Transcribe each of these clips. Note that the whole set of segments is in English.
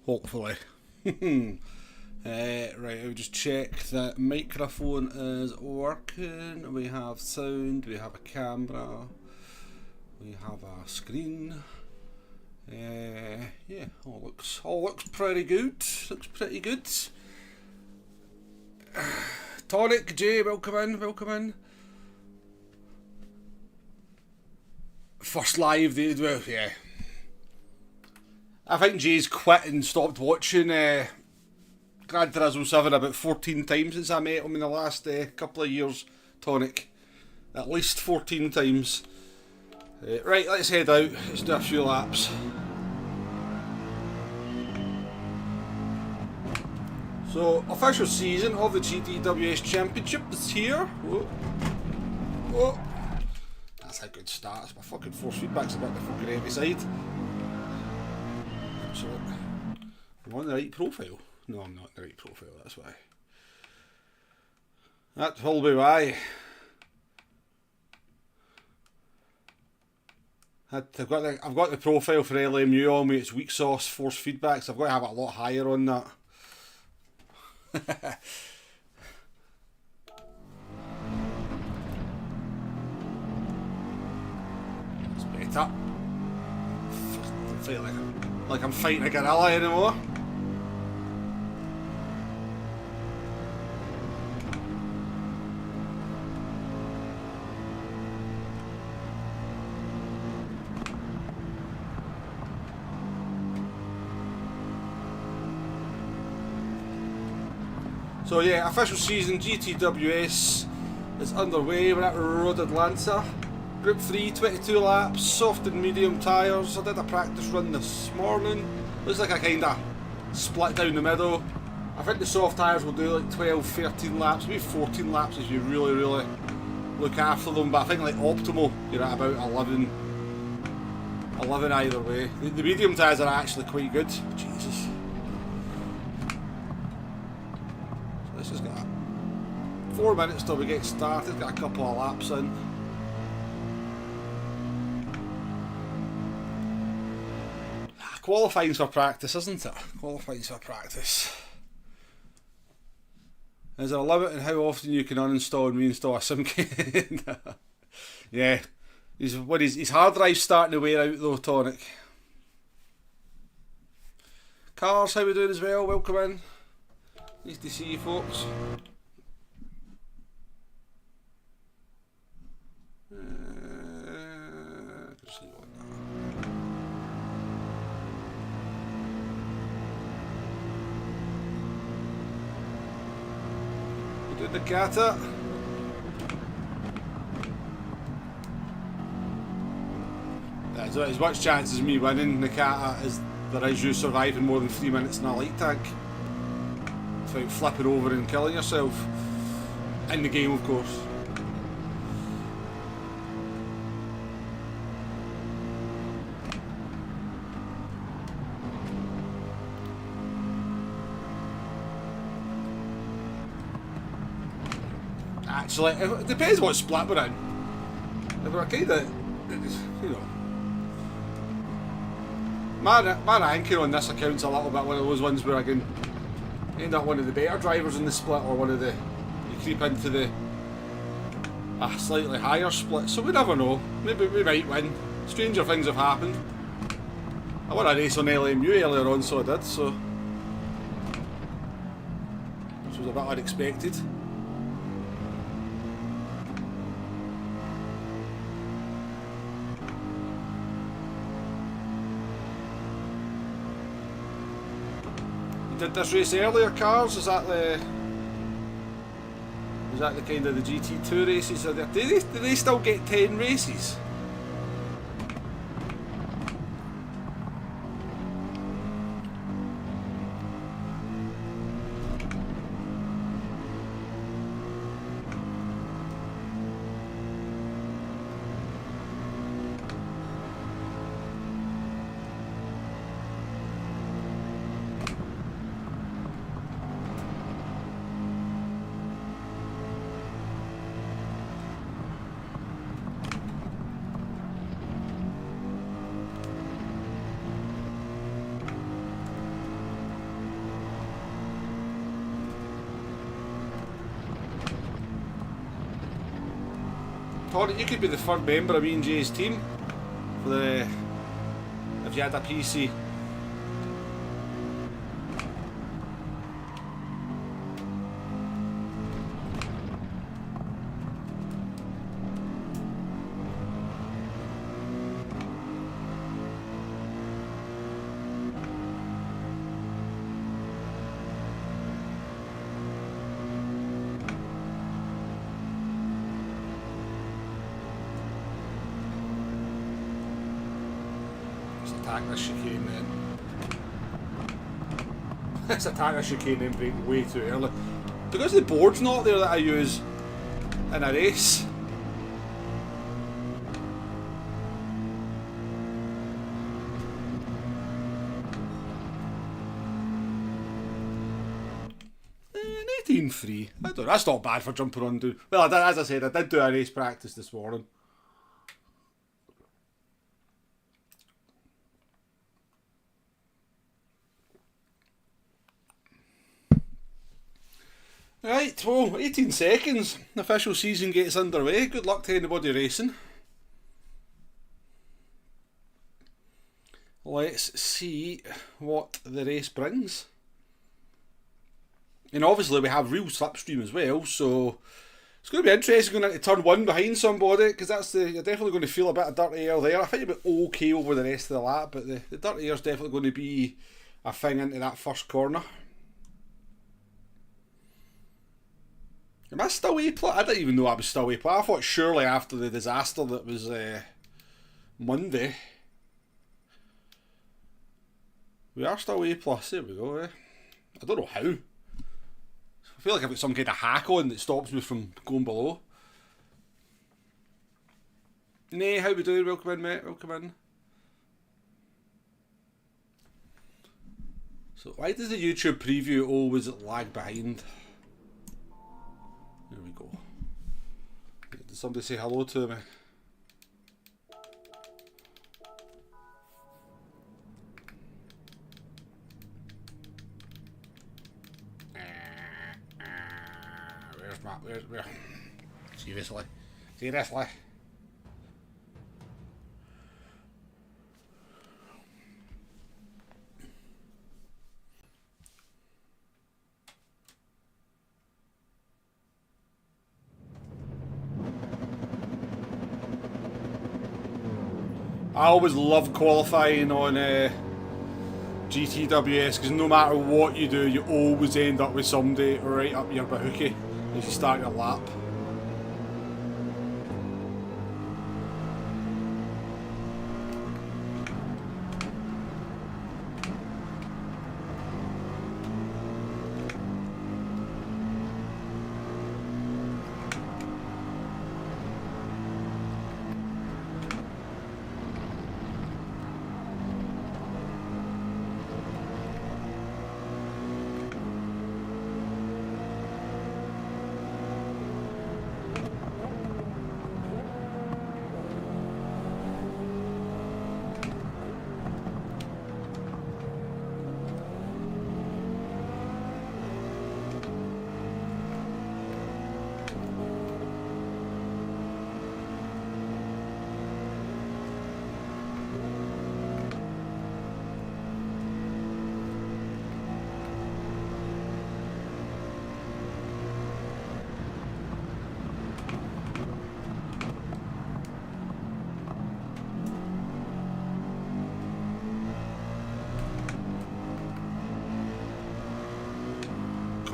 Hopefully. Right, I'll just check that microphone is working. We have sound, we have a camera, we have a screen. Yeah, all looks pretty good. Looks pretty good. Tonic J, welcome in. First live, well, yeah. I think Jay's quit and stopped watching Gran Turismo 7 about 14 times since I met him in the last couple of years, Tonic. At least 14 times. Right, let's head out. Let's do a few laps. So, official season of the GTWS Championship is here. Whoa. Whoa. That's a good start. My fucking force feedback's a bit the fucking heavy side. So, I'm on the right profile. No, I'm not in the right profile, that's why. That will be why. I've got the profile for LMU on me, it's weak sauce force feedbacks. I've got to have it a lot higher on that. It's better. I don't feel like I'm fighting a gorilla anymore. So yeah, official season GTWS is underway. We're at Road Atlanta. Group 3, 22 laps, soft and medium tyres. I did a practice run this morning. Looks like I kind of split down the middle. I think the soft tyres will do like 12, 13 laps, maybe 14 laps if you really look after them. But I think like optimal, you're at about 11 either way. The medium tyres are actually quite good. Jesus. This has got 4 minutes till we get started, got a couple of laps in. Qualifying's for practice, isn't it? Qualifying's for practice. Is there a limit on how often you can uninstall and reinstall a sim card? Yeah. His hard drive's starting to wear out though, Tonic. Cars, how we doing as well? Welcome in. Nice to see you folks. We did the kata. There's as much chance as me winning the kata as there is you surviving more than 3 minutes in a light tank. Without flipping over and killing yourself. In the game, of course. Actually, it depends what split we're in. If we're kind of, you know. My ranking on this account's a little bit one of those ones where I can end up one of the better drivers in the split, or one of the, you creep into a slightly higher split, so we never know. Maybe we might win. Stranger things have happened. I won a race on LMU earlier on, so I did, so which was a bit unexpected. Did this race earlier, Cars? Is that the kind of the GT2 races? Do they still get 10 races? Tony, you could be the third member of me and Jay's team for the if you had a PC. Attack this chicane then. Let's attack this chicane then, break way too early. Because the board's not there that I use in a race. An 18.3. That's not bad for jumping on. Well, as I said, I did do a race practice this morning. Right, well, 18 seconds. The official season gets underway. Good luck to anybody racing. Let's see what the race brings. And obviously we have real slipstream as well, so it's going to be interesting going into turn 1 behind somebody, because you're definitely going to feel a bit of dirty air there. I think you'll be okay over the rest of the lap, but the dirty air is definitely going to be a thing into that first corner. Am I still A-plus? I didn't even know I was still A-plus. I thought surely after the disaster that was Monday. We are still A+. There we go. I don't know how. I feel like I've got some kind of hack on that stops me from going below. Nay, how we doing? Welcome in, mate. Welcome in. So why does the YouTube preview always lag behind? There we go. Did somebody say hello to me? Where? Seriously? I always love qualifying on GTWS, because no matter what you do, you always end up with somebody right up your bahookie as you start your lap.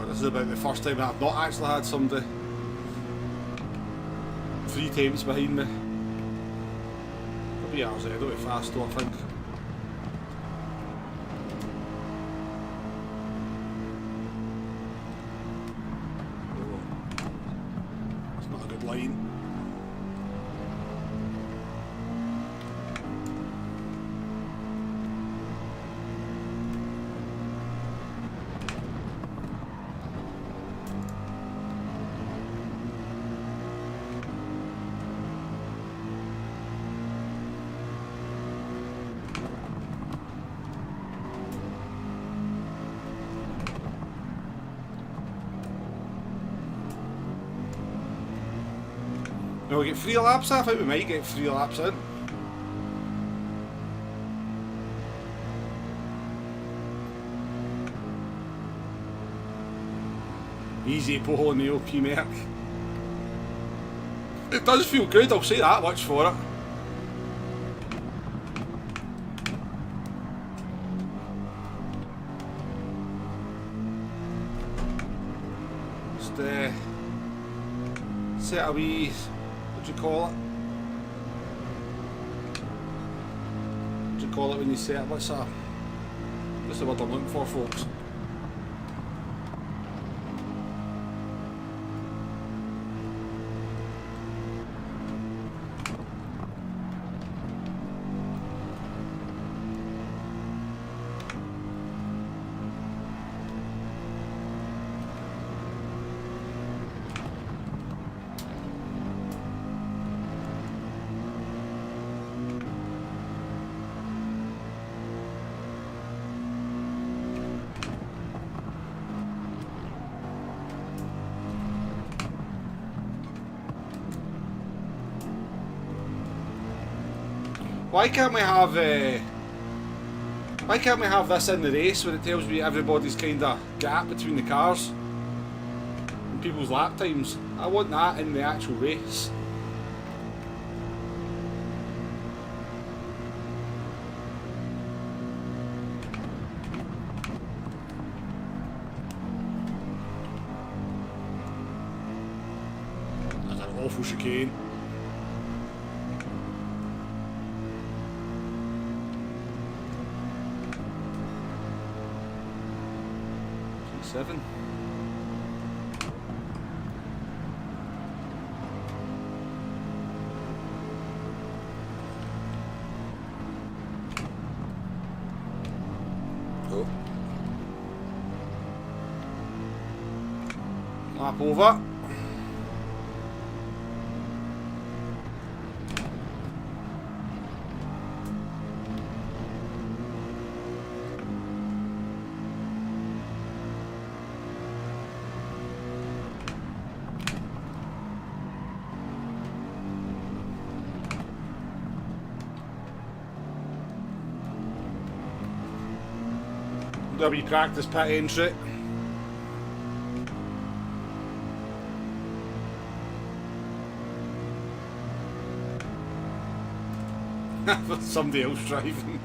This is about the first time I've not actually had somebody 3 times behind me. I'll be hours ahead of it fast though, I think. It's not a good line. No, we get 3 laps. I think we might get 3 laps in. Easy pole in the OP Merc. It does feel good, I'll say that much for it. Just set a wee, what do you call it? What do you call it when you set it? What's the word I'm looking for, folks? Why can't we have this in the race when it tells me everybody's kind of gap between the cars and people's lap times? I want that in the actual race. That's an awful chicane. 7. Oh. Lap over. Do a wee practice pit entry. With somebody else driving.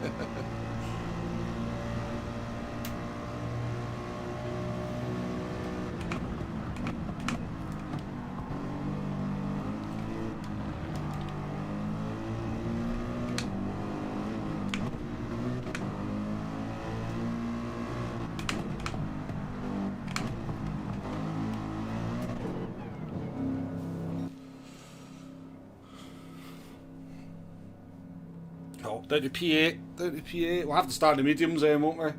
Oh, down to P8, down to P8. We'll have to start the mediums then, won't we?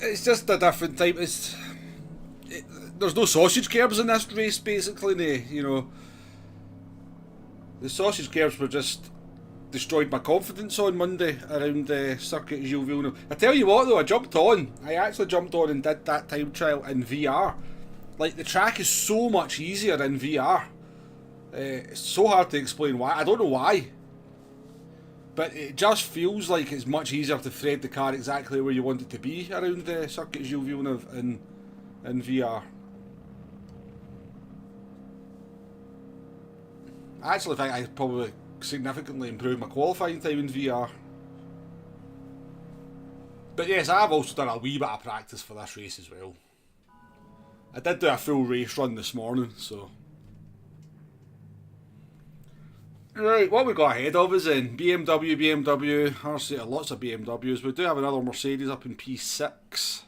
It's just a different type. There's no sausage curbs in this race, basically. You know, the sausage curbs were just destroyed my confidence on Monday around the circuit Gilles Villeneuve. I tell you what, though, I actually jumped on and did that time trial in VR. Like, the track is so much easier in VR. It's so hard to explain why. I don't know why. But it just feels like it's much easier to thread the car exactly where you want it to be around the circuit Gilles Villeneuve in VR. I actually think I probably significantly improved my qualifying time in VR. But yes, I've also done a wee bit of practice for this race as well. I did do a full race run this morning, so... Right, what we got ahead of us in BMW, RC, lots of BMWs. We do have another Mercedes up in P6.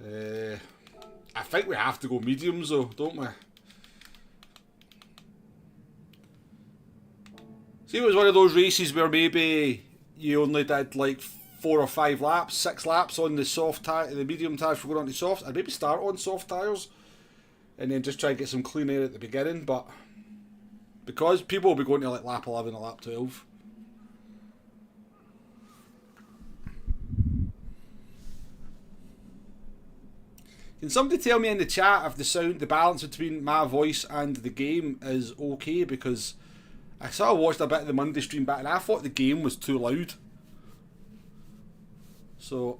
I think we have to go mediums though, don't we? See, it was one of those races where maybe you only did like 4 or 5 laps, 6 laps on the soft tire, the medium tyres for going on to soft. I'd maybe start on soft tyres and then just try and get some clean air at the beginning, but because people will be going to like lap 11 or lap 12. Can somebody tell me in the chat if the balance between my voice and the game is okay? Because I sort of watched a bit of the Monday stream back and I thought the game was too loud. So...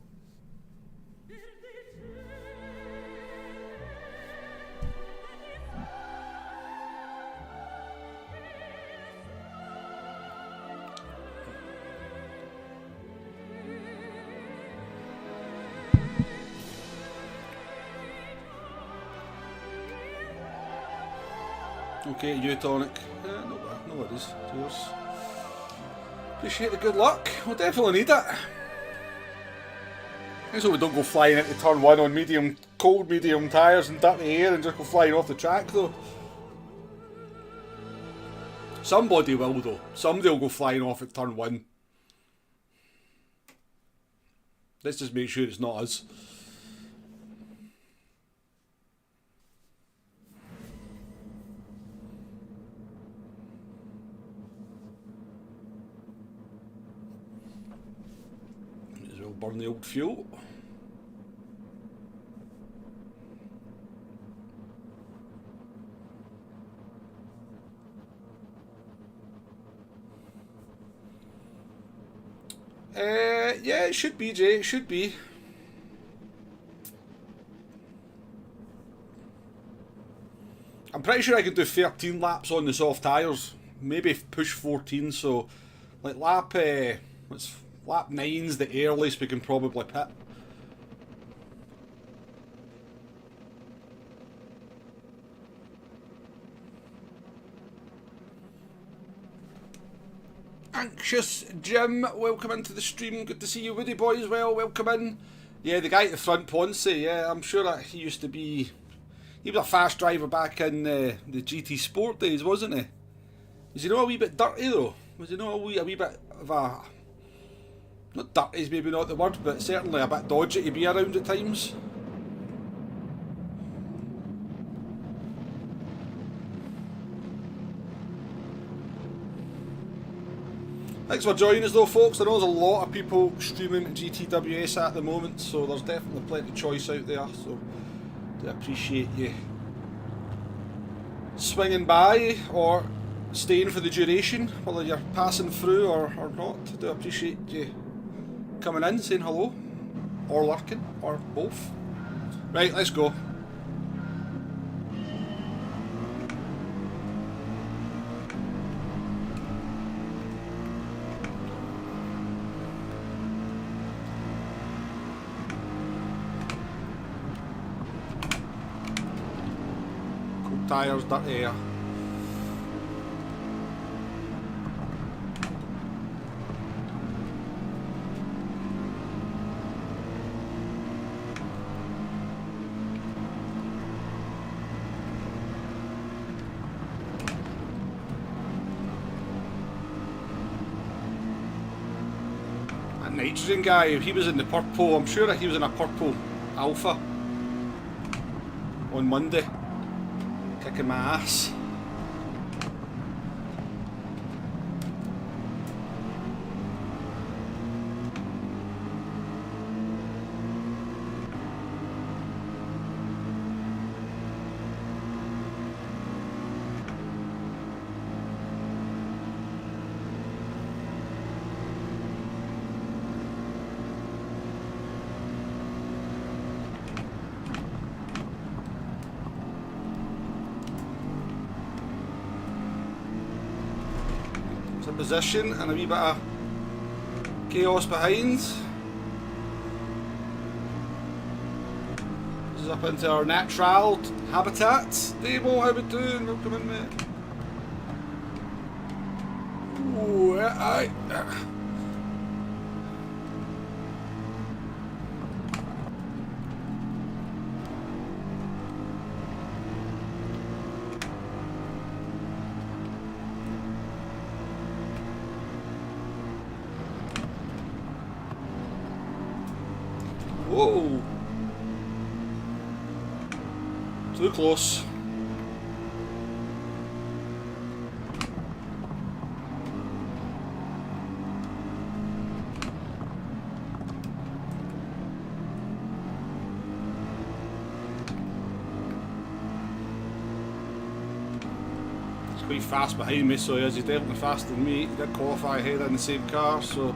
Okay, Utonic. No worries. Cheers. Appreciate the good luck. We'll definitely need it. I hope we don't go flying into turn 1 on cold medium tyres and dirty air and just go flying off the track though. Somebody will though. Somebody will go flying off at turn 1. Let's just make sure it's not us. Burn the old fuel. Yeah, it should be, Jay. It should be. I'm pretty sure I could do 13 laps on the soft tyres. Maybe push 14. So, like lap 9's the earliest we can probably pit. Anxious Jim, welcome into the stream. Good to see you, Woody boy, as well. Welcome in. Yeah, the guy at the front, Ponce. Yeah, I'm sure that he used to be. He was a fast driver back in the GT Sport days, wasn't he? Was he not a wee bit dirty though? Was he not a wee bit of a... Not dirty is maybe not the word, but certainly a bit dodgy to be around at times. Thanks for joining us though, folks. I know there's a lot of people streaming GTWS at the moment, so there's definitely plenty of choice out there, so I appreciate you swinging by or staying for the duration, whether you're passing through or not. I do appreciate you coming in, saying hello, or lurking, or both. Right, let's go. Cool tyres, dirty air. Nitrogen guy, he was in the purple, I'm sure that he was in a purple Alpha on Monday, kicking my ass. Position and a wee bit of chaos behind. This is up into our natural habitat. Demo, how we doing? Welcome in, mate. Ooh, aye. Whoa! Too close. quite fast behind me, so he's definitely faster than me. He did qualify ahead in the same car, so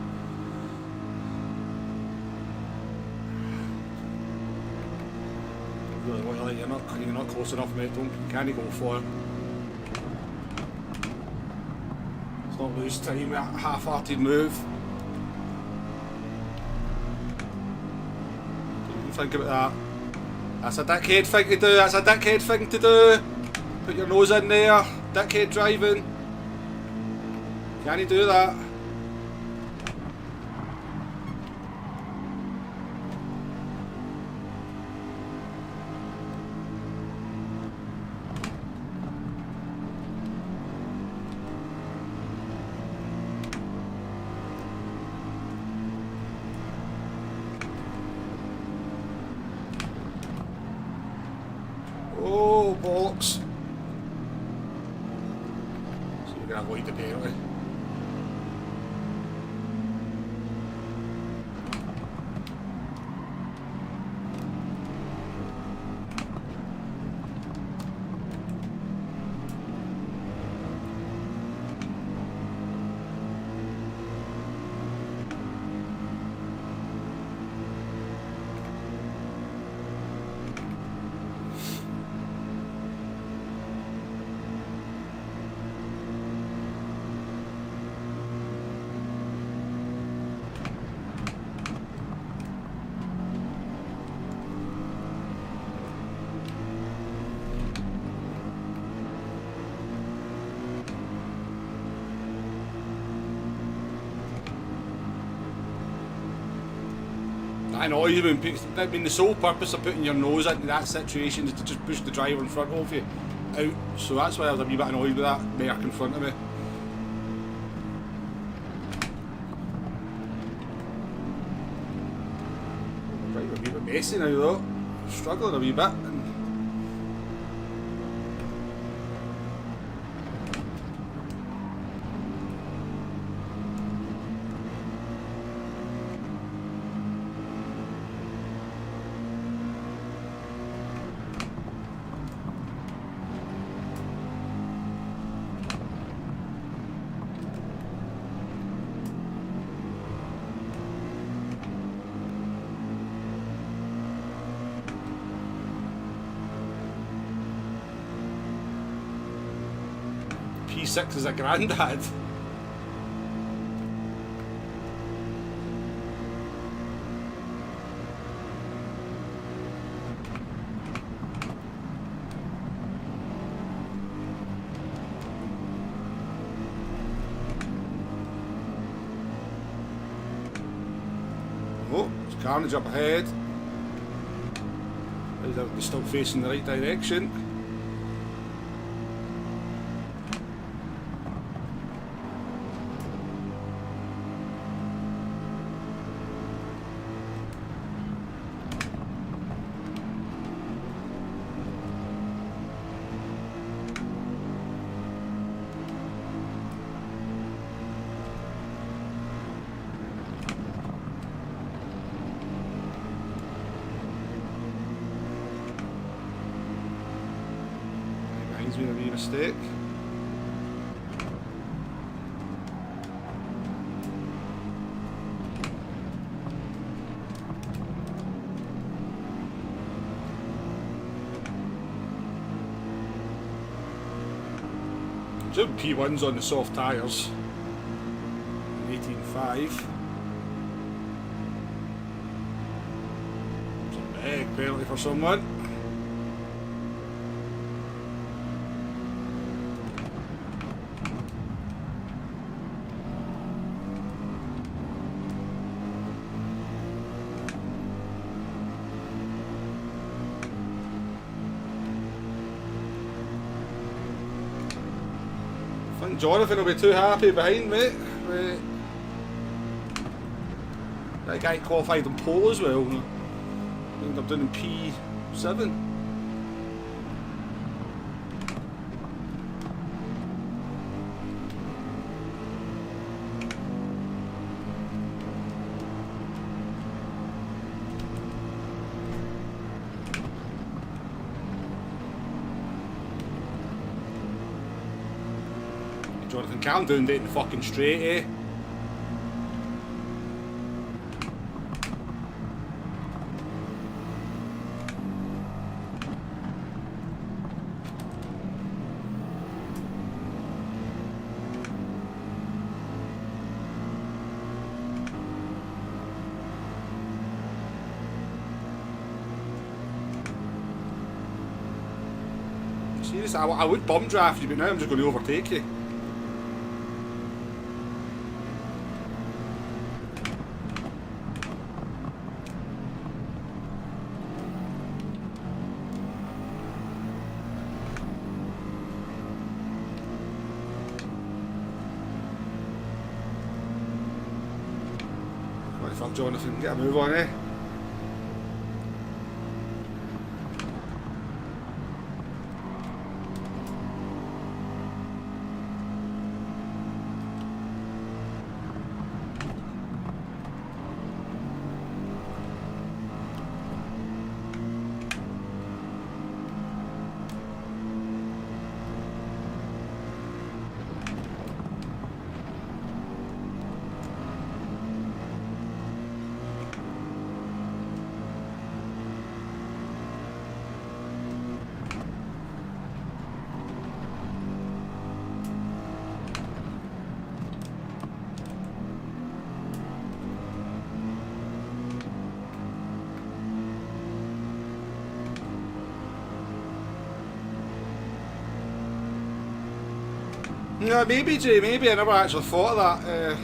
really want to let you're not close enough, mate. Can't go for it. Let's not lose time with a half-hearted move. Don't even think about that. That's a dickhead thing to do. That's a dickhead thing to do. Put your nose in there. Dickhead driving. Can you do that? Oh, bollocks. So you're going to avoid the penalty. I know, I mean the sole purpose of putting your nose into that situation is to just push the driver in front of you out, so that's why I was a wee bit annoyed with that Merc in front of me. Right, a wee bit messy now though, struggling a wee bit. P6 is a granddad. Oh, there's carnage up ahead. They're still facing the right direction. Mine's been a wee mistake. Doing P1s on the soft tyres. 18.5. It's a big penalty for someone. I think Jonathan will be too happy behind me. That guy qualified in pole as well. I ended up doing P7. calm down down the fucking straight, eh? Seriously, I would bum draft you, but now I'm just going to overtake you. What the fuck, Jonathan? Get a move on, eh? No, maybe, Jay, maybe. I never actually thought of that.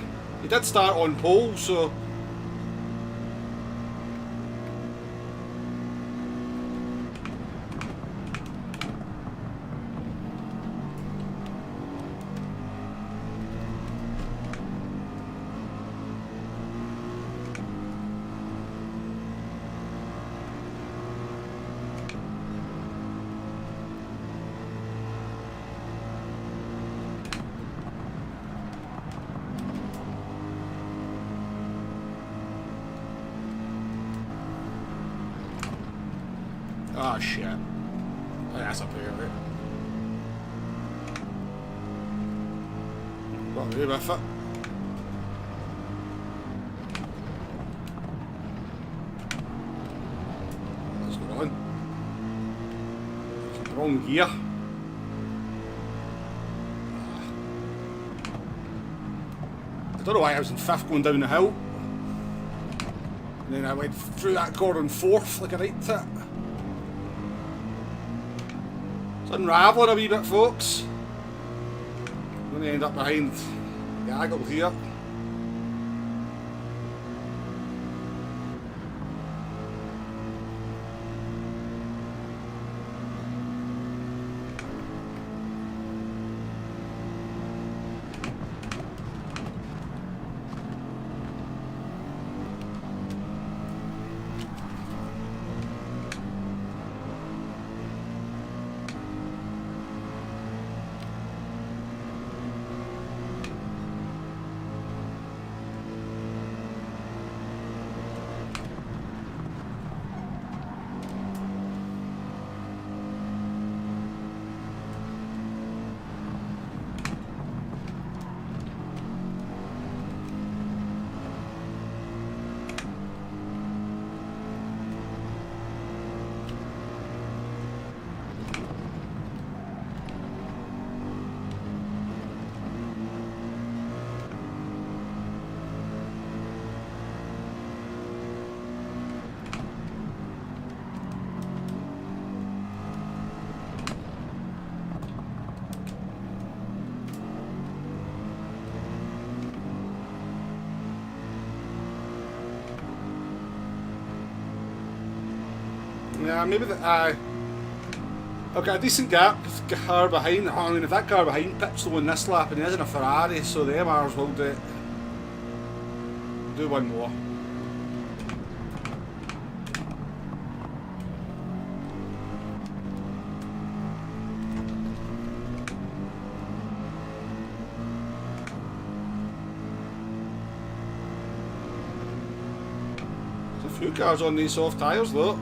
He did start on pole, so... Oh shit. Oh, that's up here, right? Got away with it. Let's go on. Wrong gear. I don't know why I was in 5th going down the hill. And then I went through that corner in 4th like a right tit. Unravelling a wee bit, folks. I'm going to end up behind Gaggle here. Yeah, maybe the I've got a decent gap with the car behind. I mean, if that car behind pips to win this lap, and he isn't a Ferrari, so the MRs will do it. Do one more. There's a few cars on these soft tyres though.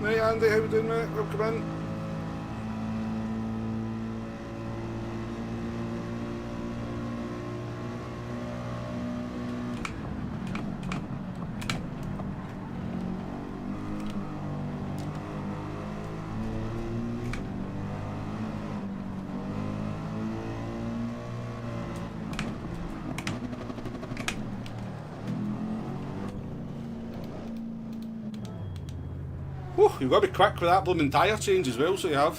Hey Andy, how you doing, mate? Welcome in. Whew, you've got to be quick with that blooming tyre change as well, so you have.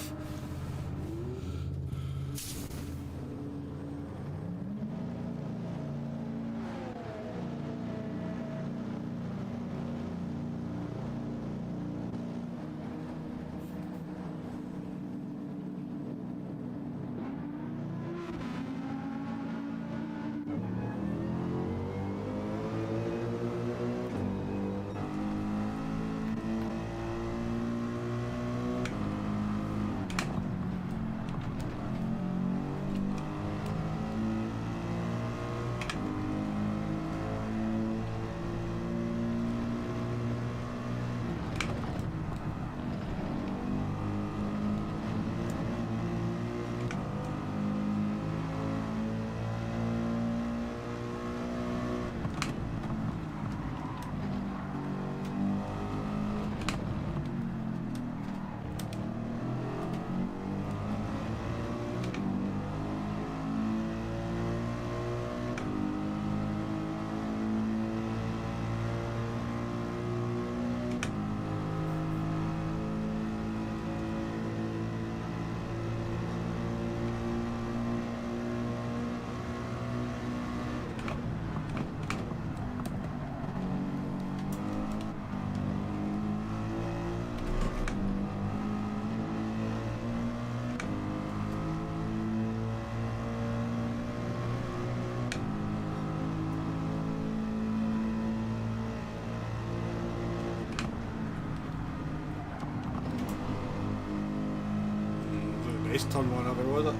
Best turn one ever, was it?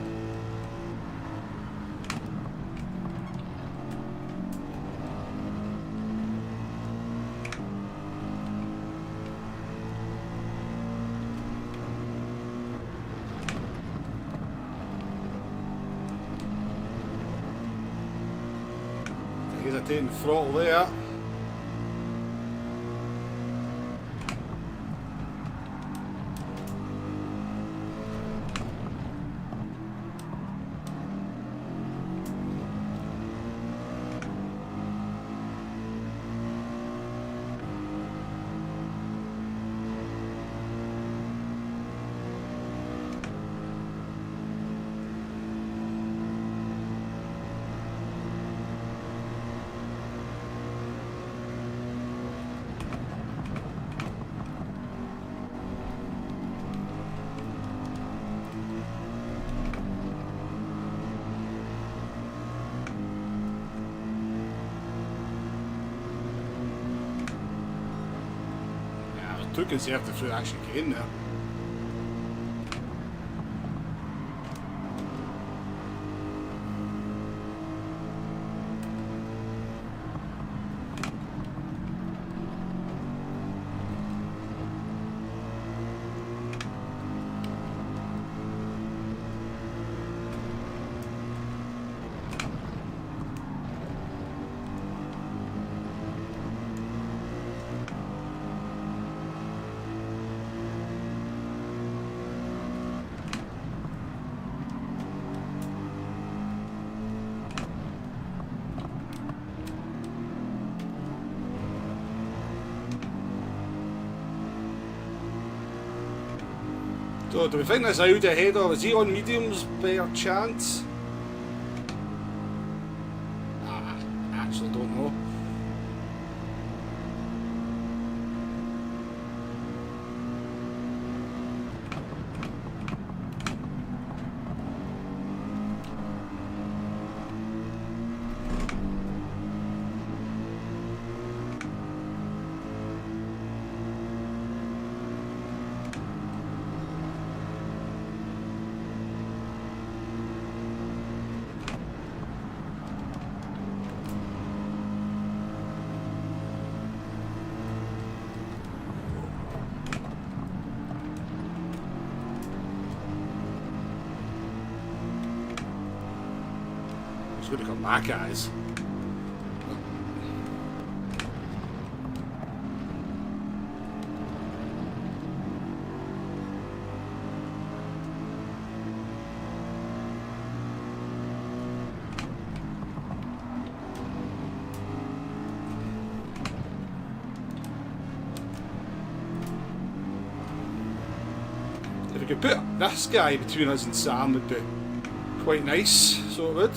He's taking the throttle there. Too conservative through actually getting there. So do we think this Audi ahead of, is he on mediums by a chance? I actually don't know. going to come back at us. If we could put this guy between us and Sam, would be quite nice, so it would.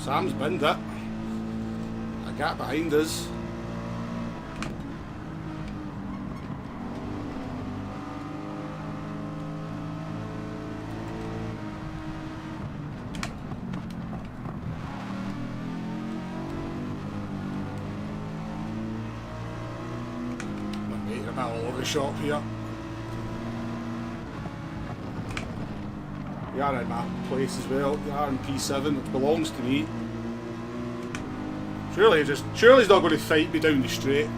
Sam's binned it. A gap behind us. We're making a bit of a shop here. You are in my place as well. You are in P7, which belongs to me. Surely he's not going to fight me down the straight.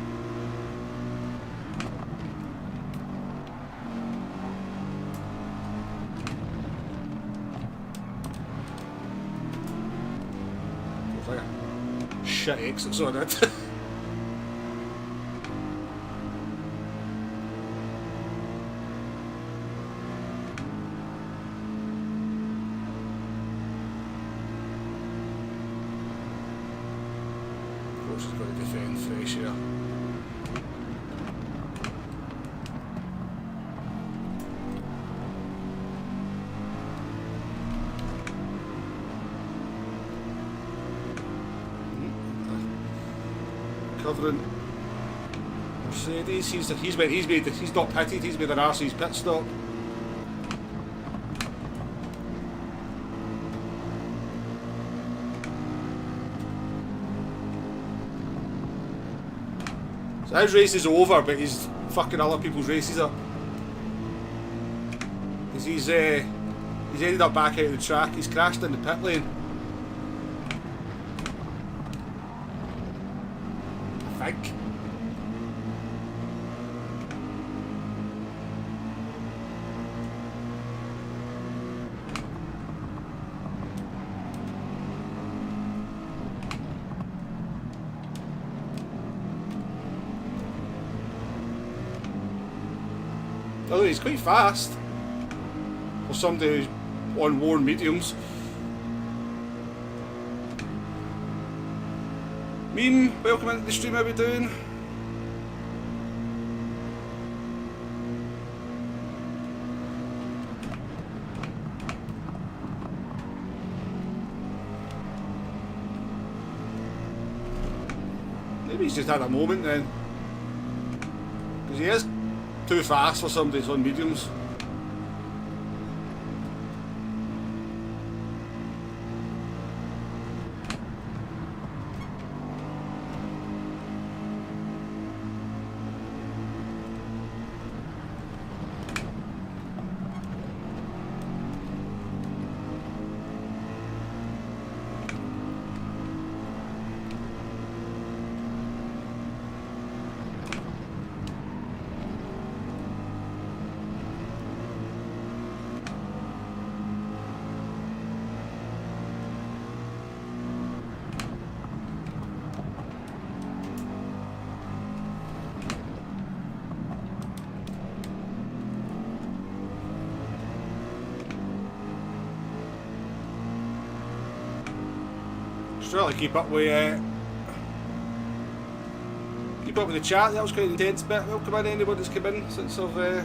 Looks like a shit exit, so I did. She's got to defend fresh here. Covering Mercedes. He's not pitted. He's made an arse's pit stop. So his race is over, but he's fucking other people's races up. Because he's ended up back out of the track. He's crashed in the pit lane. I think. Although he's quite fast for somebody who's on worn mediums. Meme, welcome into the stream, how we doing? Maybe he's just had a moment then. Because he is too fast for somebody who's on mediums. Just trying to keep up with the chat. That was quite an intense bit. Welcome in anybody that's come in since I've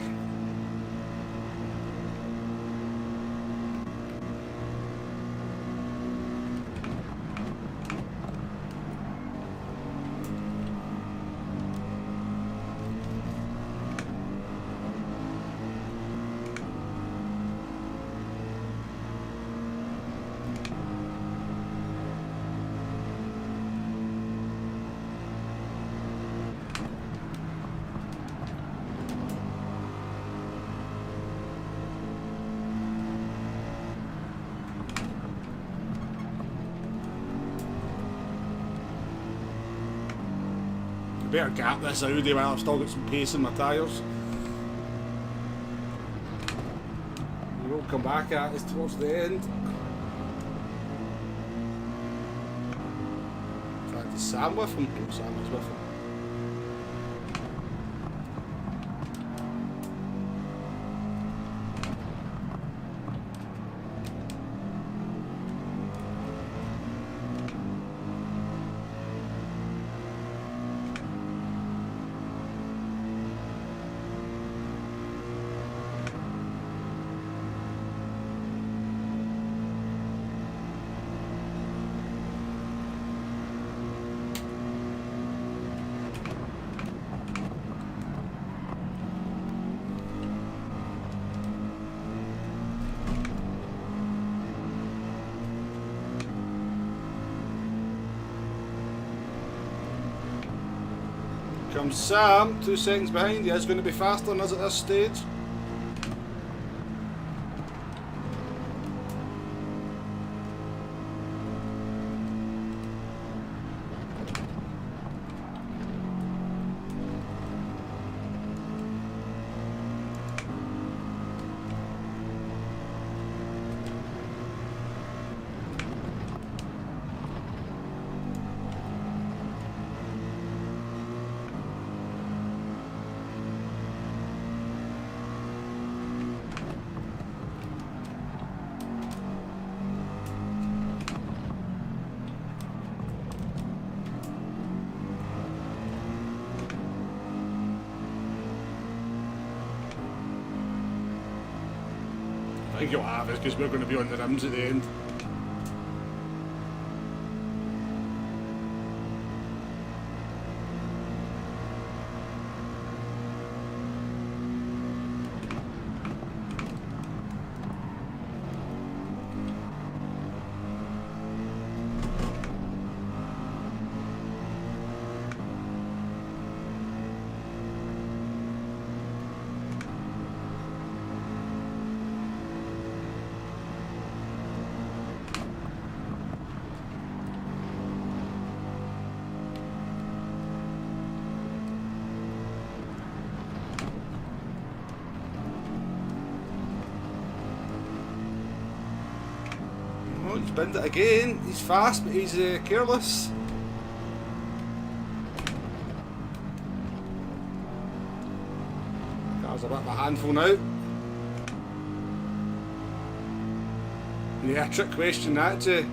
better gap this Audi while I've still got some pace in my tyres. He won't come back at us towards the end. In fact, is Sam with him? No, Sam is with him. Comes Sam, 2 seconds behind. He is going to be faster than us at this stage. I think you'll have it because we're going to be on the rims at the end. He's binned it again. He's fast, but he's careless. Car's a bit of a handful now. Yeah, trick question that, Jay.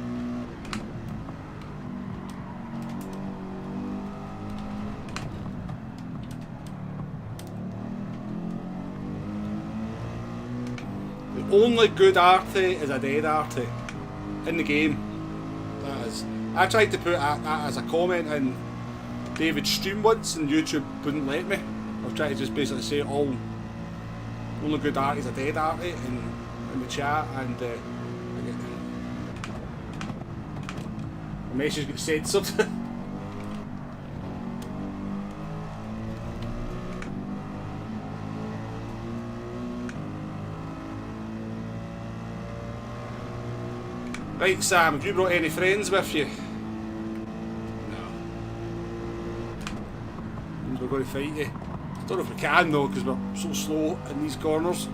The only good arty is a dead arty in the game. That is. I tried to put that as a comment in David's stream once and YouTube wouldn't let me. I've tried to just basically say only good arty is a dead arty in the chat, and I get the message gets censored. Right, Sam, have you brought any friends with you? No. Means we're going to fight you. I don't know if we can though, because we're so slow in these corners.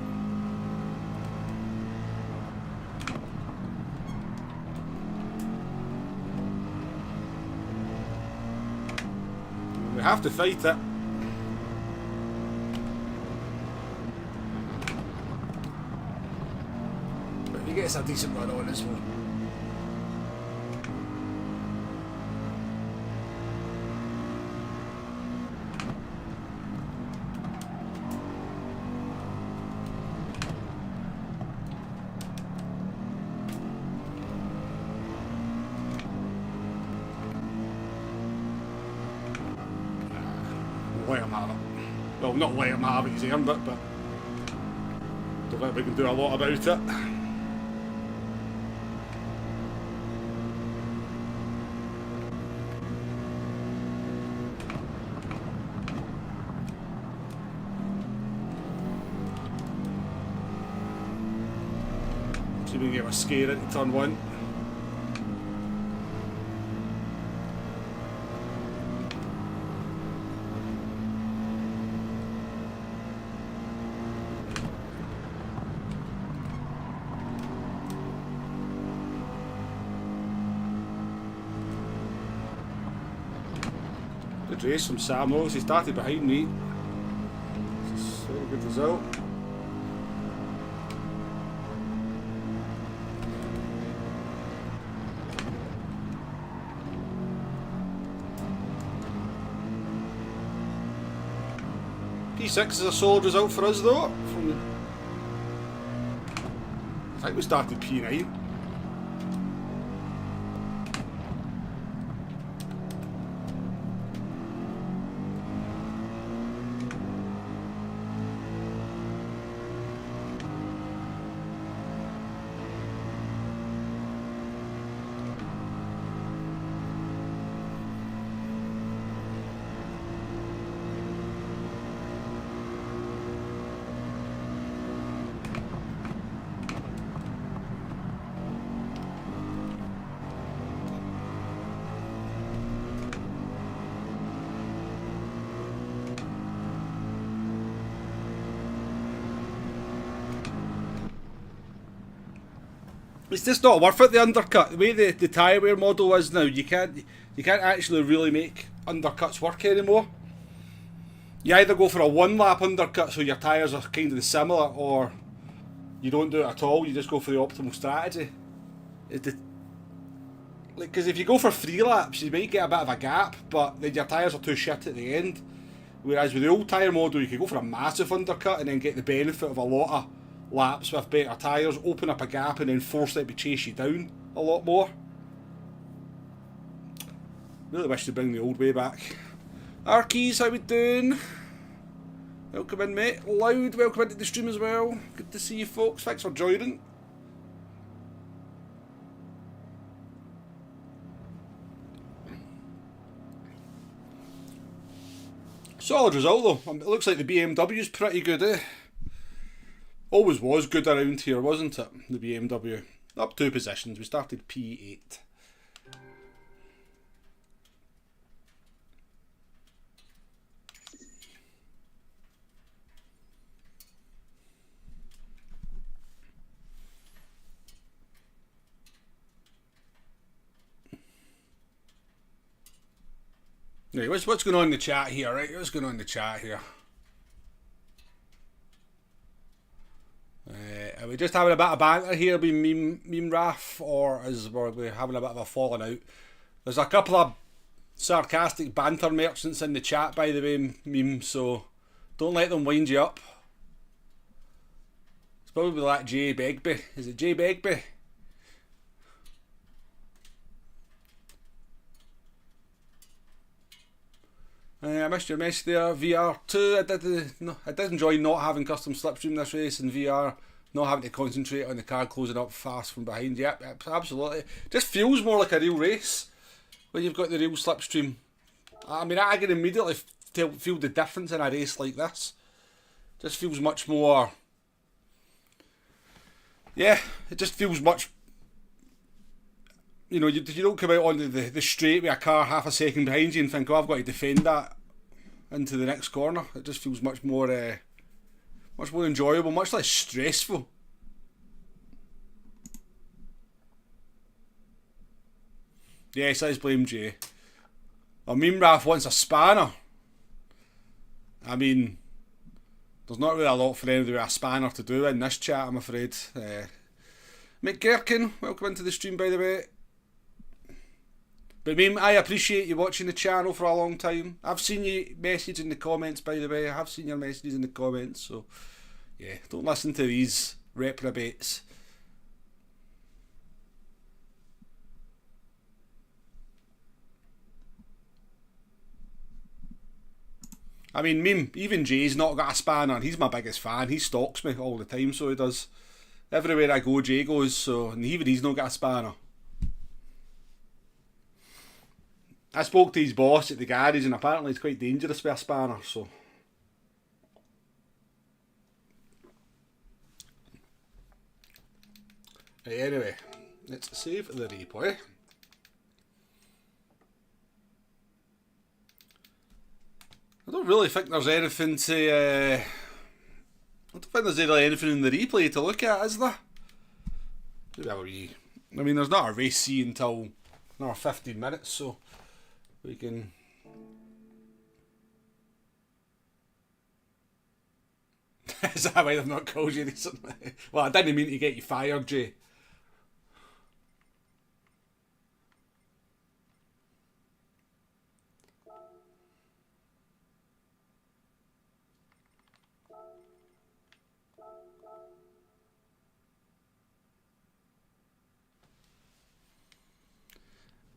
We have to fight it. But he gets a decent run on this one. Let him have it. Well, not let him have it, he's earned it, but don't think we can do a lot about it. See if we can get a scare into turn one. Good race from Sam though, he started behind me. It's a very good result. P6 is a solid result for us though. I think we started P9. It's just not worth it, the undercut. The way the tyre wear model is now, you can't actually really make undercuts work anymore. You either go for a one lap undercut so your tyres are kind of similar, or you don't do it at all, you just go for the optimal strategy. Because if you go for 3 laps, you might get a bit of a gap, but then your tyres are too shit at the end. Whereas with the old tyre model, you could go for a massive undercut and then get the benefit of a lot of laps with better tyres, open up a gap and then force it to chase you down a lot more. Really wish to bring the old way back. Arkeys, how we doing? Welcome in, mate. Loud, welcome into the stream as well. Good to see you folks, thanks for joining. Solid result though. It looks like the BMW's pretty good, eh? Always was good around here, wasn't it? The BMW. Up 2 positions. We started P8. Right, what's going on in the chat here, right? What's going on in the chat here? Are we just having a bit of banter here between Meme Raf, or is we having a bit of a falling out? There's a couple of sarcastic banter merchants in the chat, by the way, Meme, so don't let them wind you up. It's probably like Jay Begbie. Is it Jay Begbie? I missed your message there, VR2. I did enjoy not having custom slipstream this race in VR, not having to concentrate on the car closing up fast from behind. Yep, absolutely. Just feels more like a real race when you've got the real slipstream. I mean, I can immediately feel the difference in a race like this. Just feels much more... Yeah, it just feels much... You know, you don't come out onto the straight with a car half a second behind you and think, oh, I've got to defend that into the next corner. It just feels much more enjoyable, much less stressful. Yes, I blame Jay. Meme Raf wants a spanner. I mean, there's not really a lot for anybody with a spanner to do in this chat, I'm afraid. Mick Gherkin, welcome into the stream, by the way. But Meme, I appreciate you watching the channel for a long time. I've seen your message in the comments, by the way. I have seen your messages in the comments, so yeah, don't listen to these reprobates. I mean, Meme, even Jay's not got a spanner. He's my biggest fan. He stalks me all the time, so he does. Everywhere I go, Jay goes, so, and even he's not got a spanner. I spoke to his boss at the garage and apparently it's quite dangerous with a spanner, so... Right, anyway, let's save the replay. I don't really think there's anything to... I don't think there's really anything in the replay to look at, is there? I mean, there's not a race C until another 15 minutes, so... We can Is that why they've not called you recently? Well, I didn't mean to get you fired, Jay.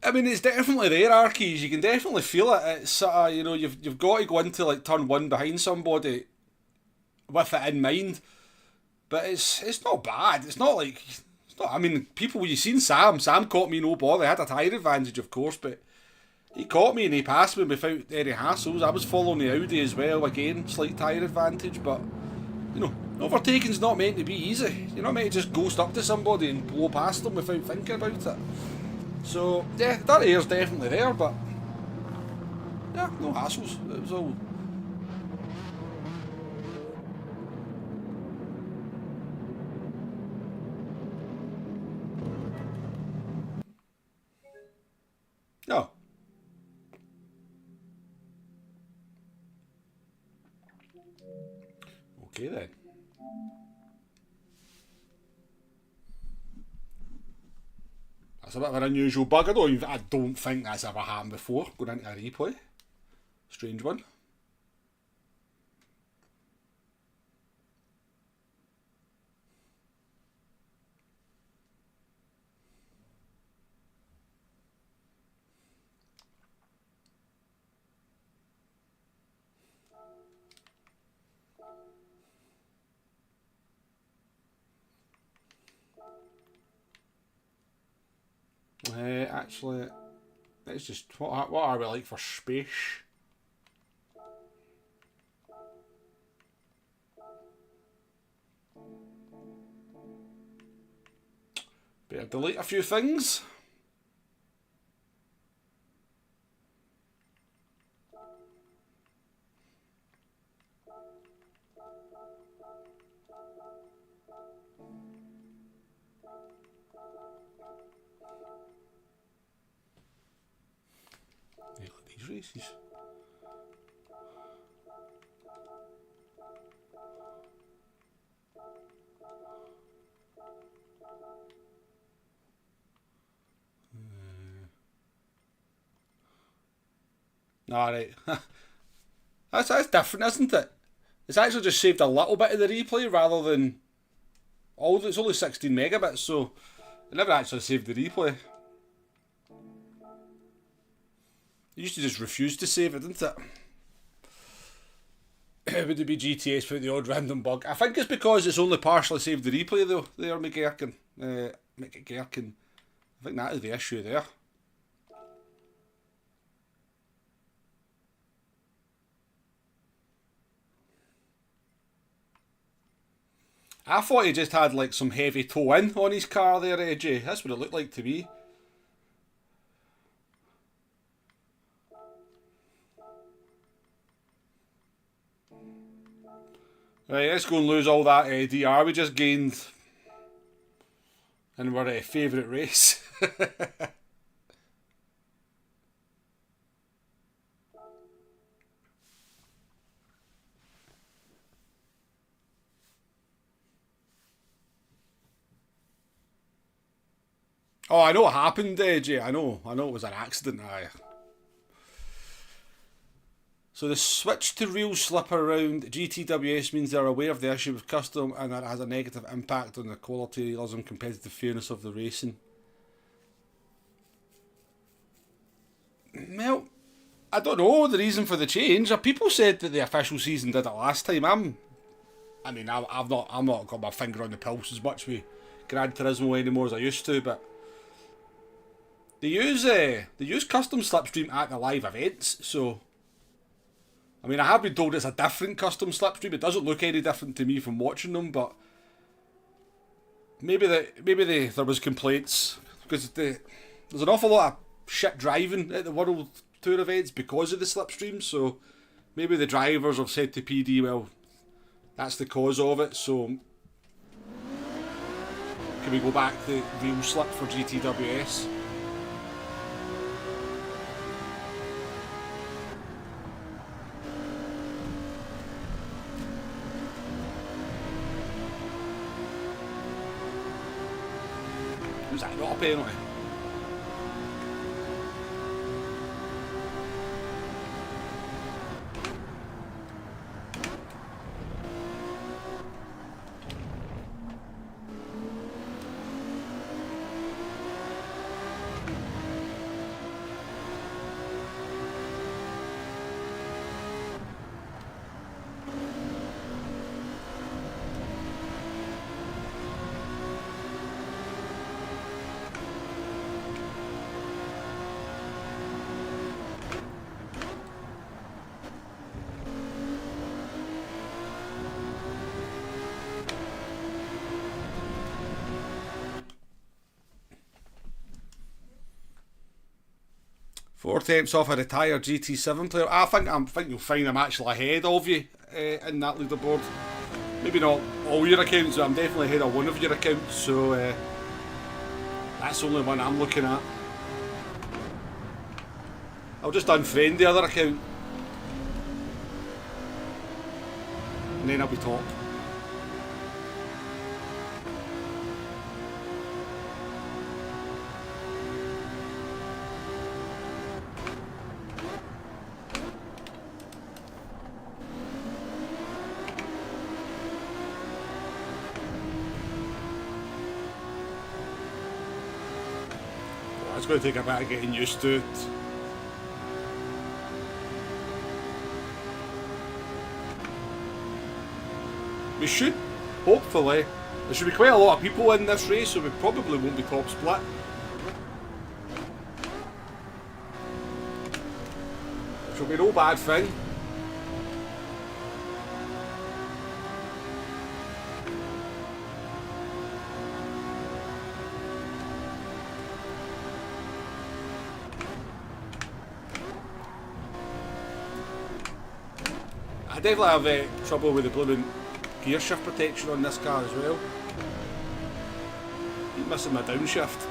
I mean, it's definitely there, Arkeys. You can definitely feel it. It's you know, you've got to go into like turn one behind somebody with it in mind. But it's not bad. It's not like it's not. I mean, people you seen Sam. Sam caught me no bother. I had a tyre advantage, of course, but he caught me and he passed me without any hassles. I was following the Audi as well. Again, slight tyre advantage, but you know, overtaking's not meant to be easy. You're not meant to just ghost up to somebody and blow past them without thinking about it. So yeah, that air's definitely there, but yeah, no hassles. It was all. No. Okay then. That's a bit of an unusual bug. I don't think that's ever happened before. Going into a replay. Strange one. Actually, let's just what are we like for space? Better delete a few things. These races. Alright. that's different, isn't it? It's actually just saved a little bit of the replay rather than all. It's only 16 megabits, so it never actually saved the replay. It used to just refuse to save it, didn't it? Would it be GTS with the odd random bug? I think it's because it's only partially saved the replay though, there, McGherkin. McGherkin. I think that is the issue there. I thought he just had like some heavy toe in on his car there, AJ. That's what it looked like to me. Right, let's go and lose all that DR we just gained in our favourite race. Oh, I know what happened, Jay. I know it was an accident. Aye. So the switch to real slip around GTWS means they're aware of the issue with custom and that has a negative impact on the quality, realism, competitive fairness of the racing. Well, I don't know the reason for the change. People said that the official season did it last time. I've not got my finger on the pulse as much with Gran Turismo anymore as I used to, but they use custom slipstream at the live events, so I mean I have been told it's a different custom slipstream. It doesn't look any different to me from watching them, but maybe there was complaints because there's an awful lot of shit driving at the World Tour events because of the slipstream, so maybe the drivers have said to PD, well, that's the cause of it, so can we go back to real slip for GTWS? Was that not a penalty? Four attempts off a retired GT7 player. I think you'll find I'm actually ahead of you in that leaderboard. Maybe not all your accounts, but I'm definitely ahead of one of your accounts. So that's the only one I'm looking at. I'll just unfriend the other account, and then I'll be top. It's going to take a bit of getting used to it. We should, hopefully, there should be quite a lot of people in this race, so we probably won't be top split. Which will be no bad thing. I definitely have trouble with the blooming gear shift protection on this car as well. Keep missing my downshift.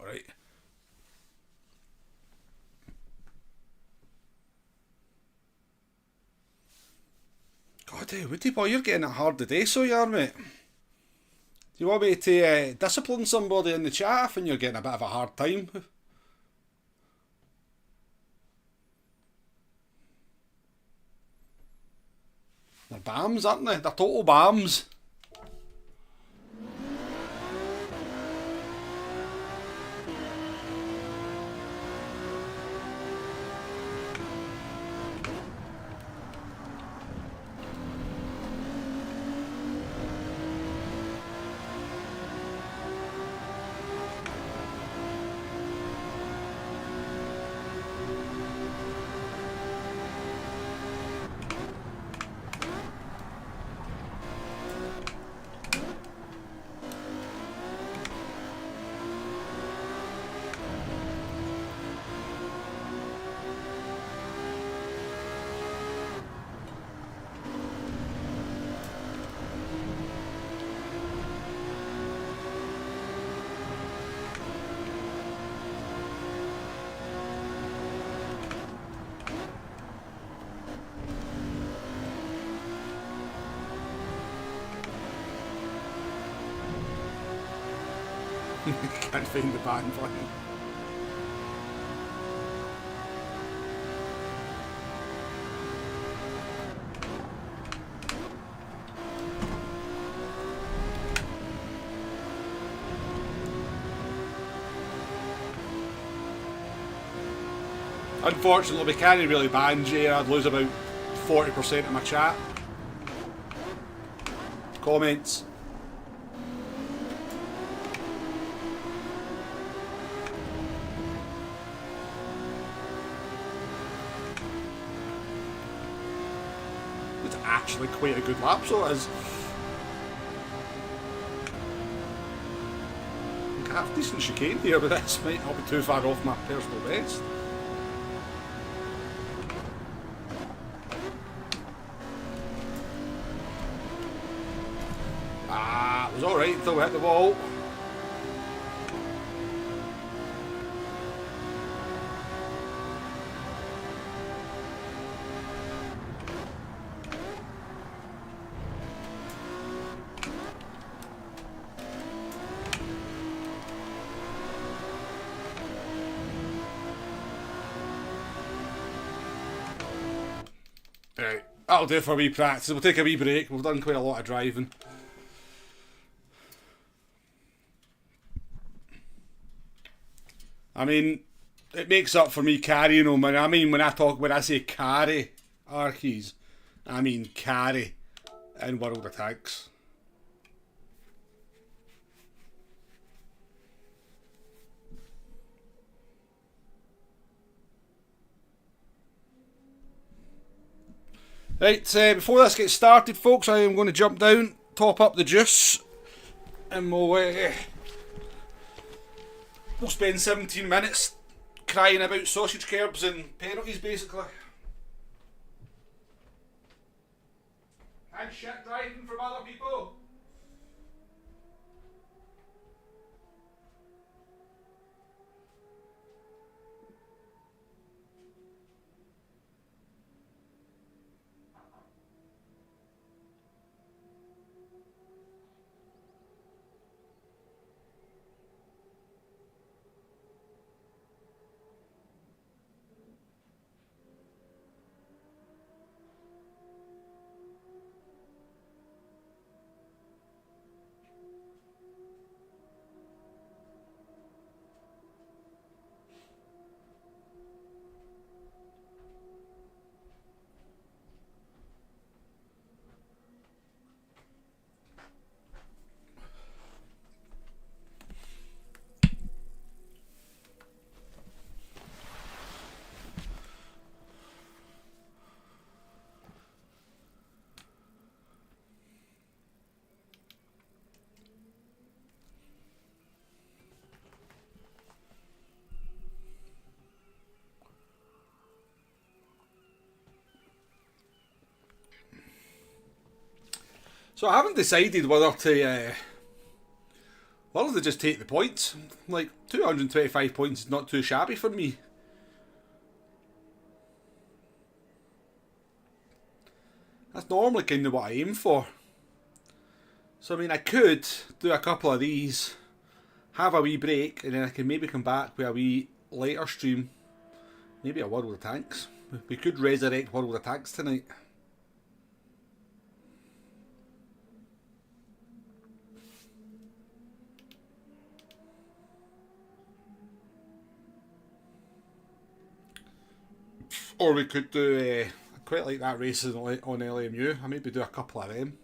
Alright. God, Woody boy, you're getting it hard today, so you are, mate. Do you want me to discipline somebody in the chat? I think you're getting a bit of a hard time. They're BAMs, aren't they? They're total BAMs. Can't find the button for him. Unfortunately, we can't really ban Jay. I'd lose about 40% of my chat. Comments. It's actually quite a good lap, so it is. I have decent chicane here, but this might not be too far off my personal best. It was alright until we hit the wall. Right, that'll do for a wee practice. We'll take a wee break. We've done quite a lot of driving. I mean, it makes up for me carrying them. I mean, when I say carry Archies, I mean carry in World of Tanks. Right, before this gets started, folks, I am going to jump down, top up the juice, and we'll spend 17 minutes crying about sausage curbs and penalties, basically. And shit driving from other people. So I haven't decided whether to just take the points. Like, 225 points is not too shabby for me. That's normally kind of what I aim for. So I mean, I could do a couple of these, have a wee break, and then I can maybe come back with a wee later stream. Maybe a World of Tanks. We could resurrect World of Tanks tonight. Or we could do, I quite like that race on LMU. I maybe do a couple of them.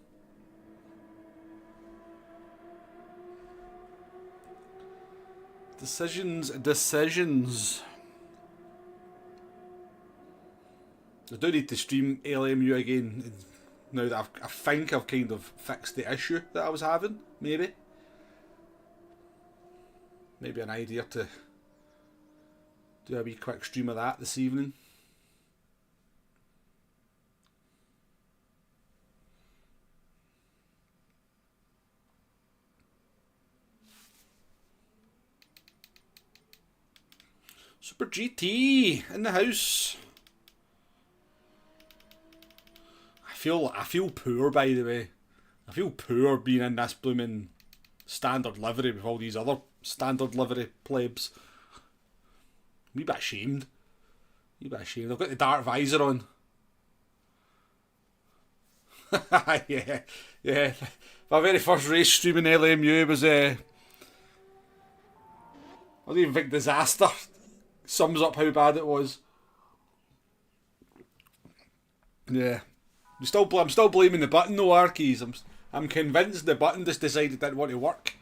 Decisions. I do need to stream LMU again now that I think I've kind of fixed the issue that I was having. Maybe an idea to do a wee quick stream of that this evening. Super GT in the house. I feel poor, by the way. I feel poor being in this blooming standard livery with all these other standard livery plebs. Wee bit ashamed. Wee bit ashamed. I've got the dark visor on. Yeah, yeah. My very first race stream in LMU was I don't even think disaster sums up how bad it was. Yeah. I'm still blaming the button though, Arkies. I'm convinced the button just decided it didn't want to work.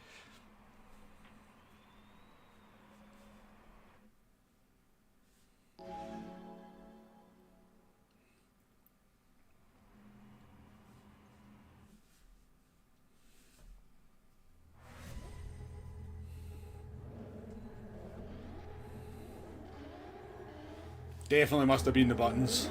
Definitely must have been the buttons.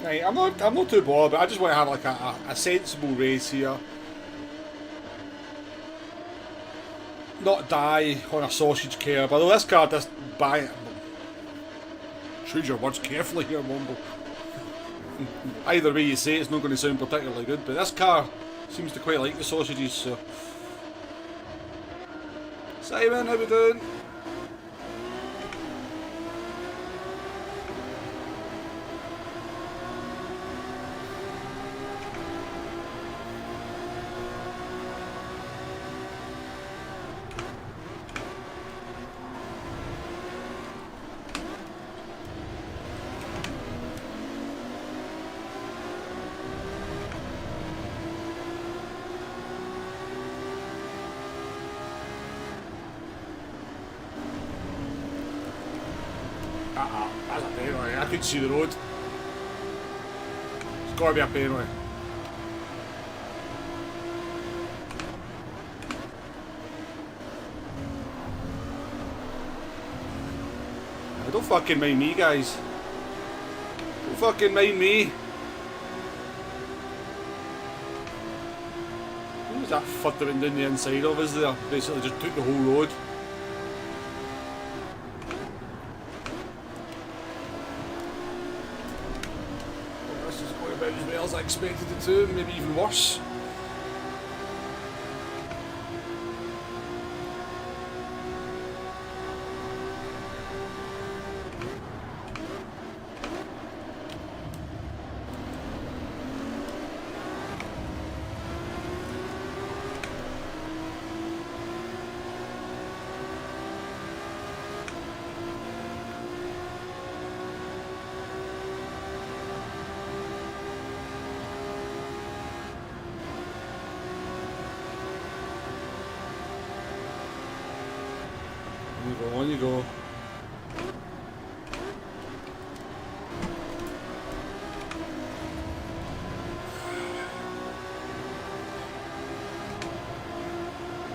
Right, I'm not too bothered, but I just want to have like a sensible race here. Not die on a sausage curb. Although this car does buy it. Choose your words carefully here, Mumble. Either way you say it's not going to sound particularly good, but this car seems to quite like the sausages, so. Simon, how we doing? That's a painway. I couldn't see the road. It's got to be a painway. Don't fucking mind me, guys. Don't fucking mind me. Who was that futtering down the inside of us there? Basically just took the whole road. This is going about as well as I expected it to, maybe even worse. On you go.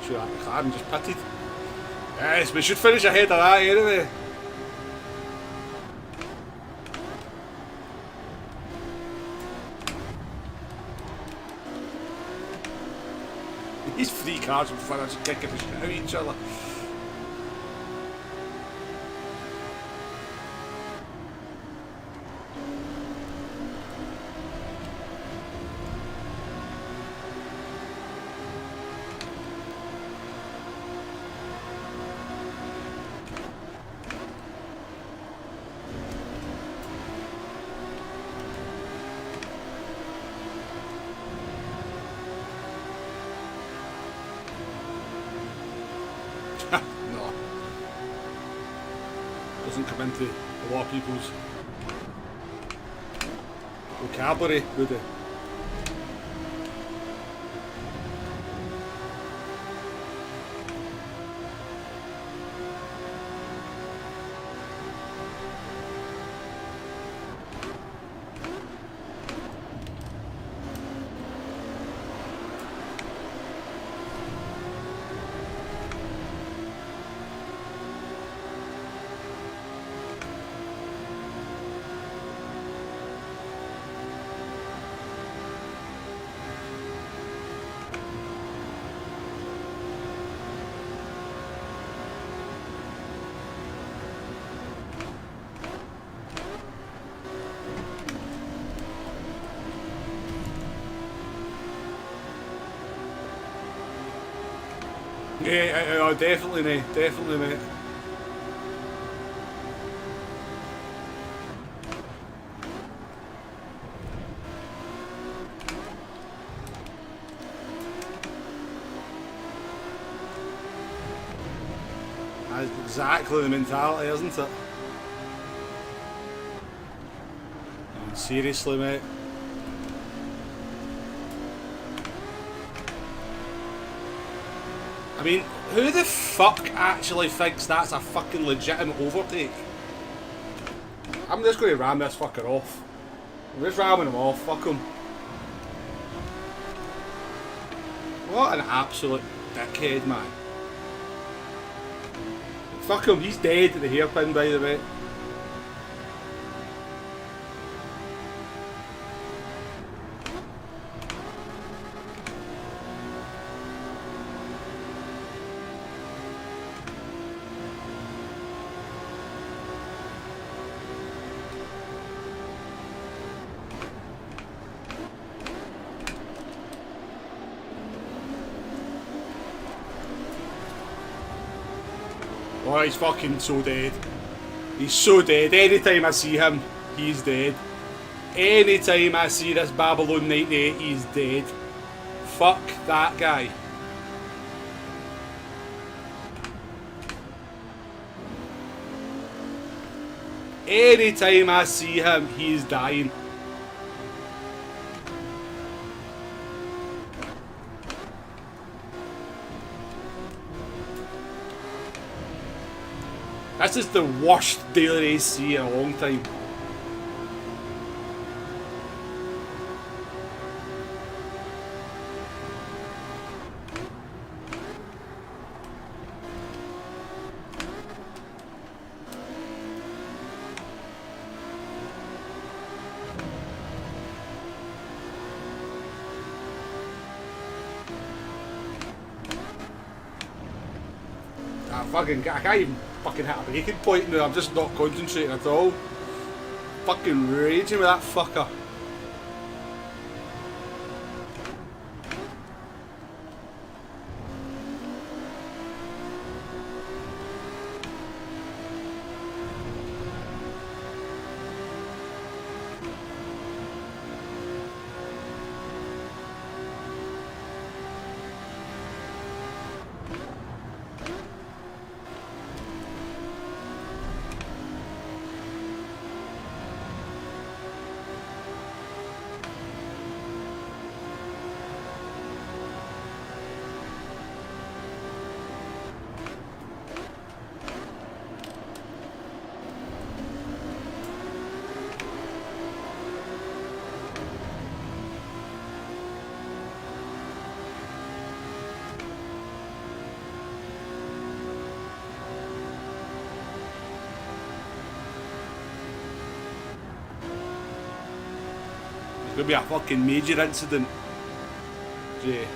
Sure, that McLaren just pitted. Yes, we should finish ahead of that anyway. These three cars in front of us kicking the shit out of each other. No. Doesn't come into a lot of people's vocabulary, would it? Yeah, definitely, mate. Definitely, mate. That's exactly the mentality, isn't it? Seriously, mate. I mean, who the fuck actually thinks that's a fucking legitimate overtake? I'm just going to ram this fucker off. I'm just ramming him off, fuck him. What an absolute dickhead, man. Fuck him, he's dead at the hairpin, by the way. Oh, he's fucking so dead. He's so dead. Anytime I see him, he's dead. Anytime I see this Babylon 98, he's dead. Fuck that guy. Anytime I see him, he's dying. This is the worst daily race see in a long time. I can't even fucking hit a braking point now, I'm just not concentrating at all. Fucking raging with that fucker. It's gonna be a fucking major incident. Jay.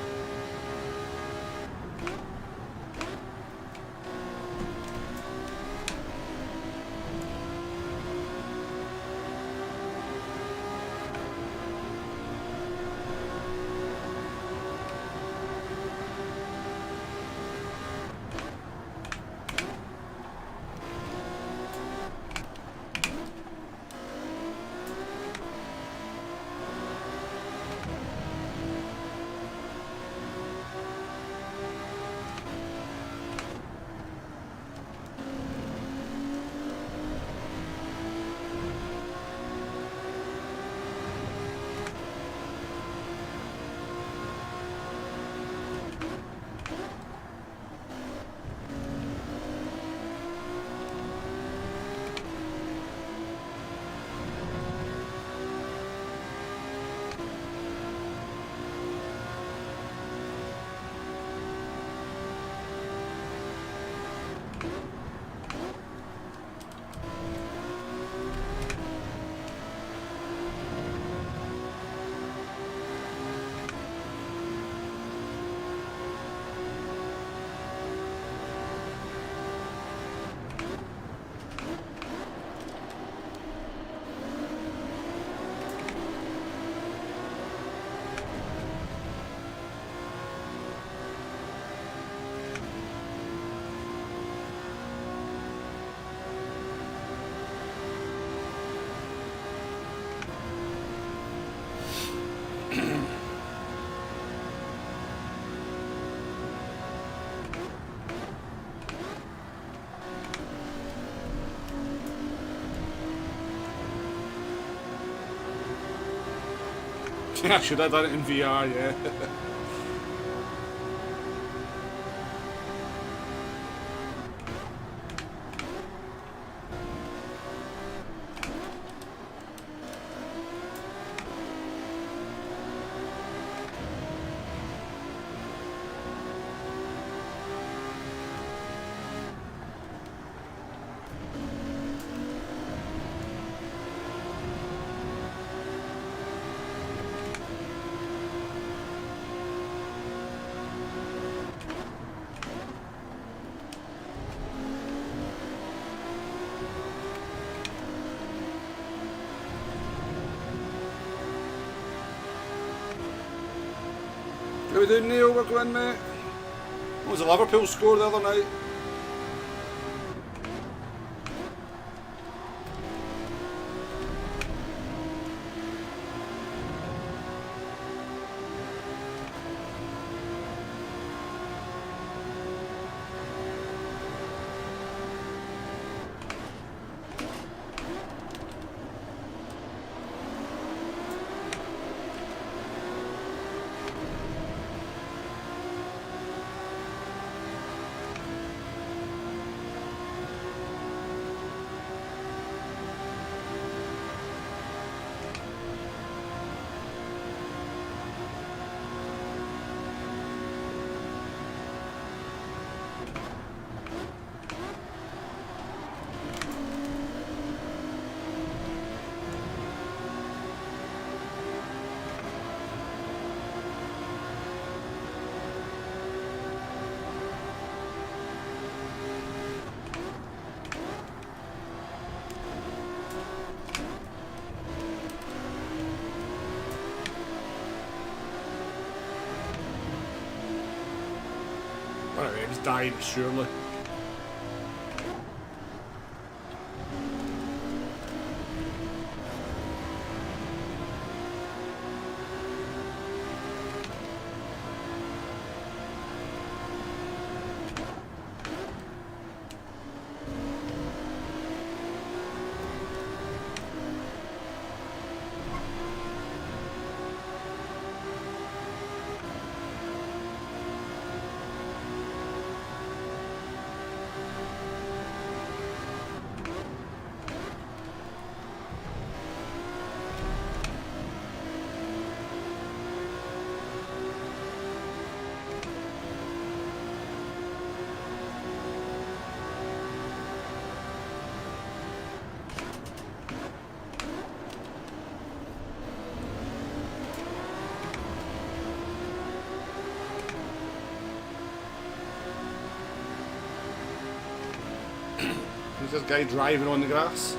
I should have done it in VR, yeah. How we doing, Neil? We're going, mate. What was the Liverpool score the other night? Alright, it's dying, surely. There's this guy driving on the grass.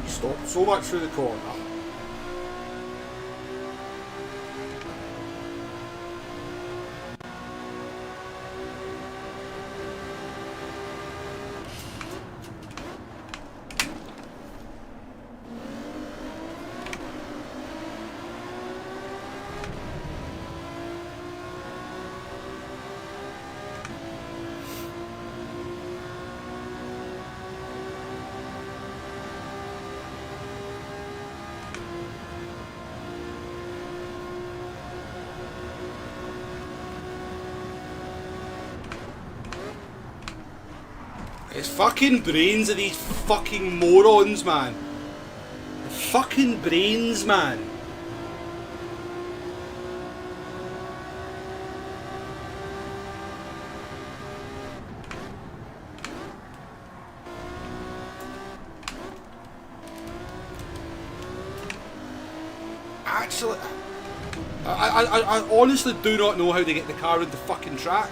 Stopped so much through the corner. It's fucking brains of these fucking morons, man. The fucking brains, man. Actually, I honestly do not know how to get the car into the fucking track.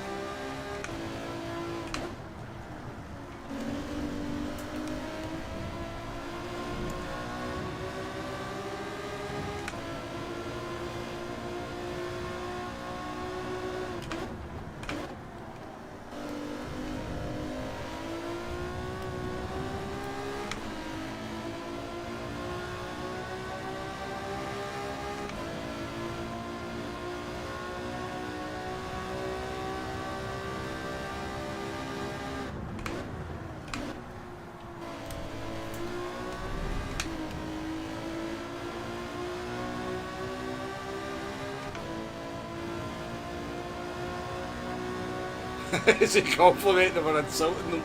Is he complimenting them or insulting them?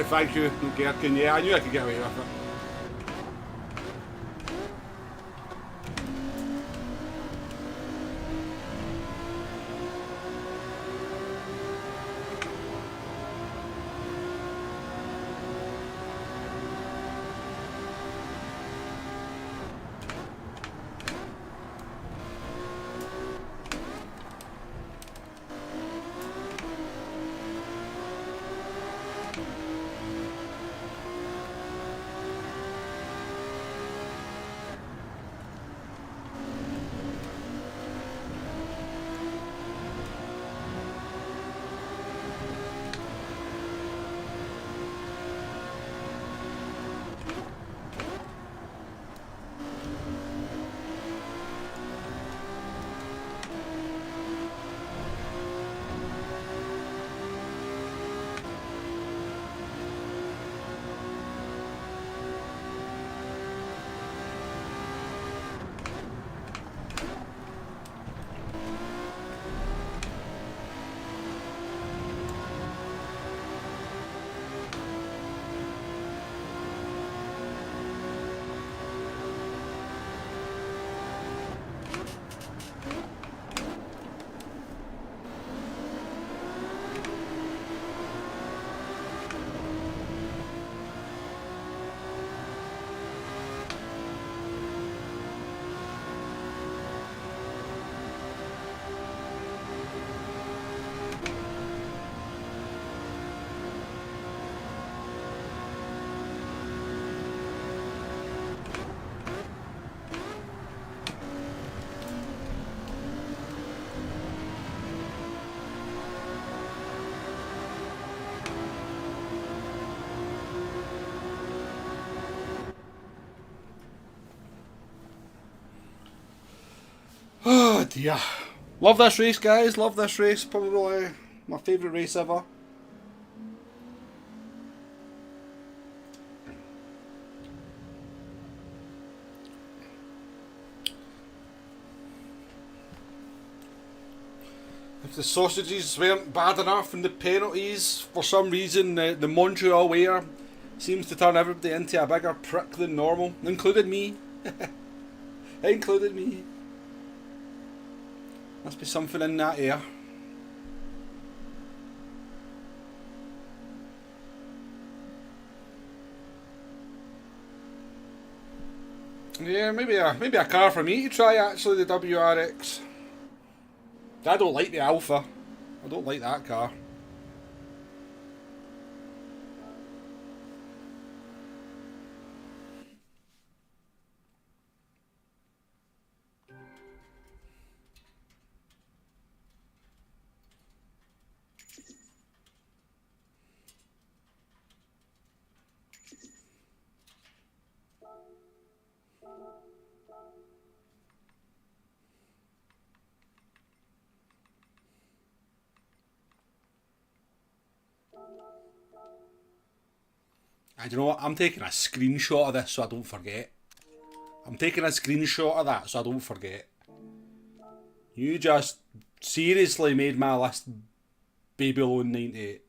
Thank you, Gherkin. Yeah, I knew I could get away with it. Oh dear. Love this race, guys. Love this race. Probably my favourite race ever. If the sausages weren't bad enough and the penalties, for some reason the Montreal way seems to turn everybody into a bigger prick than normal, including me. Including me. Must be something in that air. Yeah, maybe a car for me to try actually, the WRX. I don't like the Alpha. I don't like that car. And you know what? I'm taking a screenshot of this so I don't forget. I'm taking a screenshot of that so I don't forget. You just seriously made my list Babylon 98.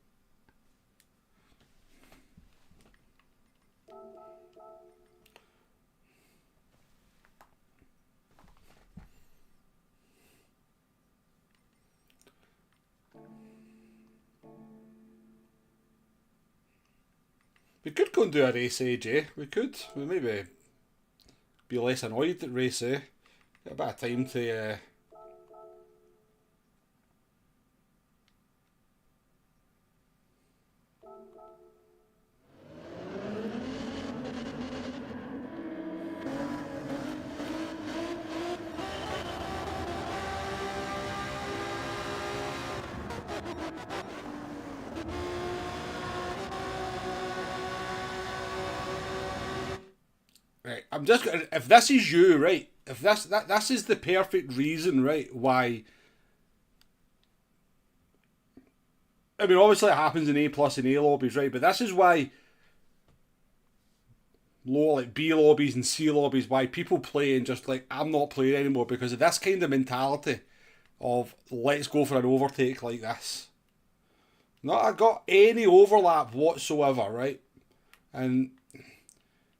We could go and do a race, AJ. We could. We maybe be less annoyed at race, eh? Get a bit of time to... Right, I'm just gonna, if this is you, right, if this is the perfect reason, right, why, I mean, obviously it happens in A plus and A lobbies, right, but this is why low, like B lobbies and C lobbies, why people play and just like, I'm not playing anymore, because of this kind of mentality of, let's go for an overtake like this. Not got any overlap whatsoever, right, and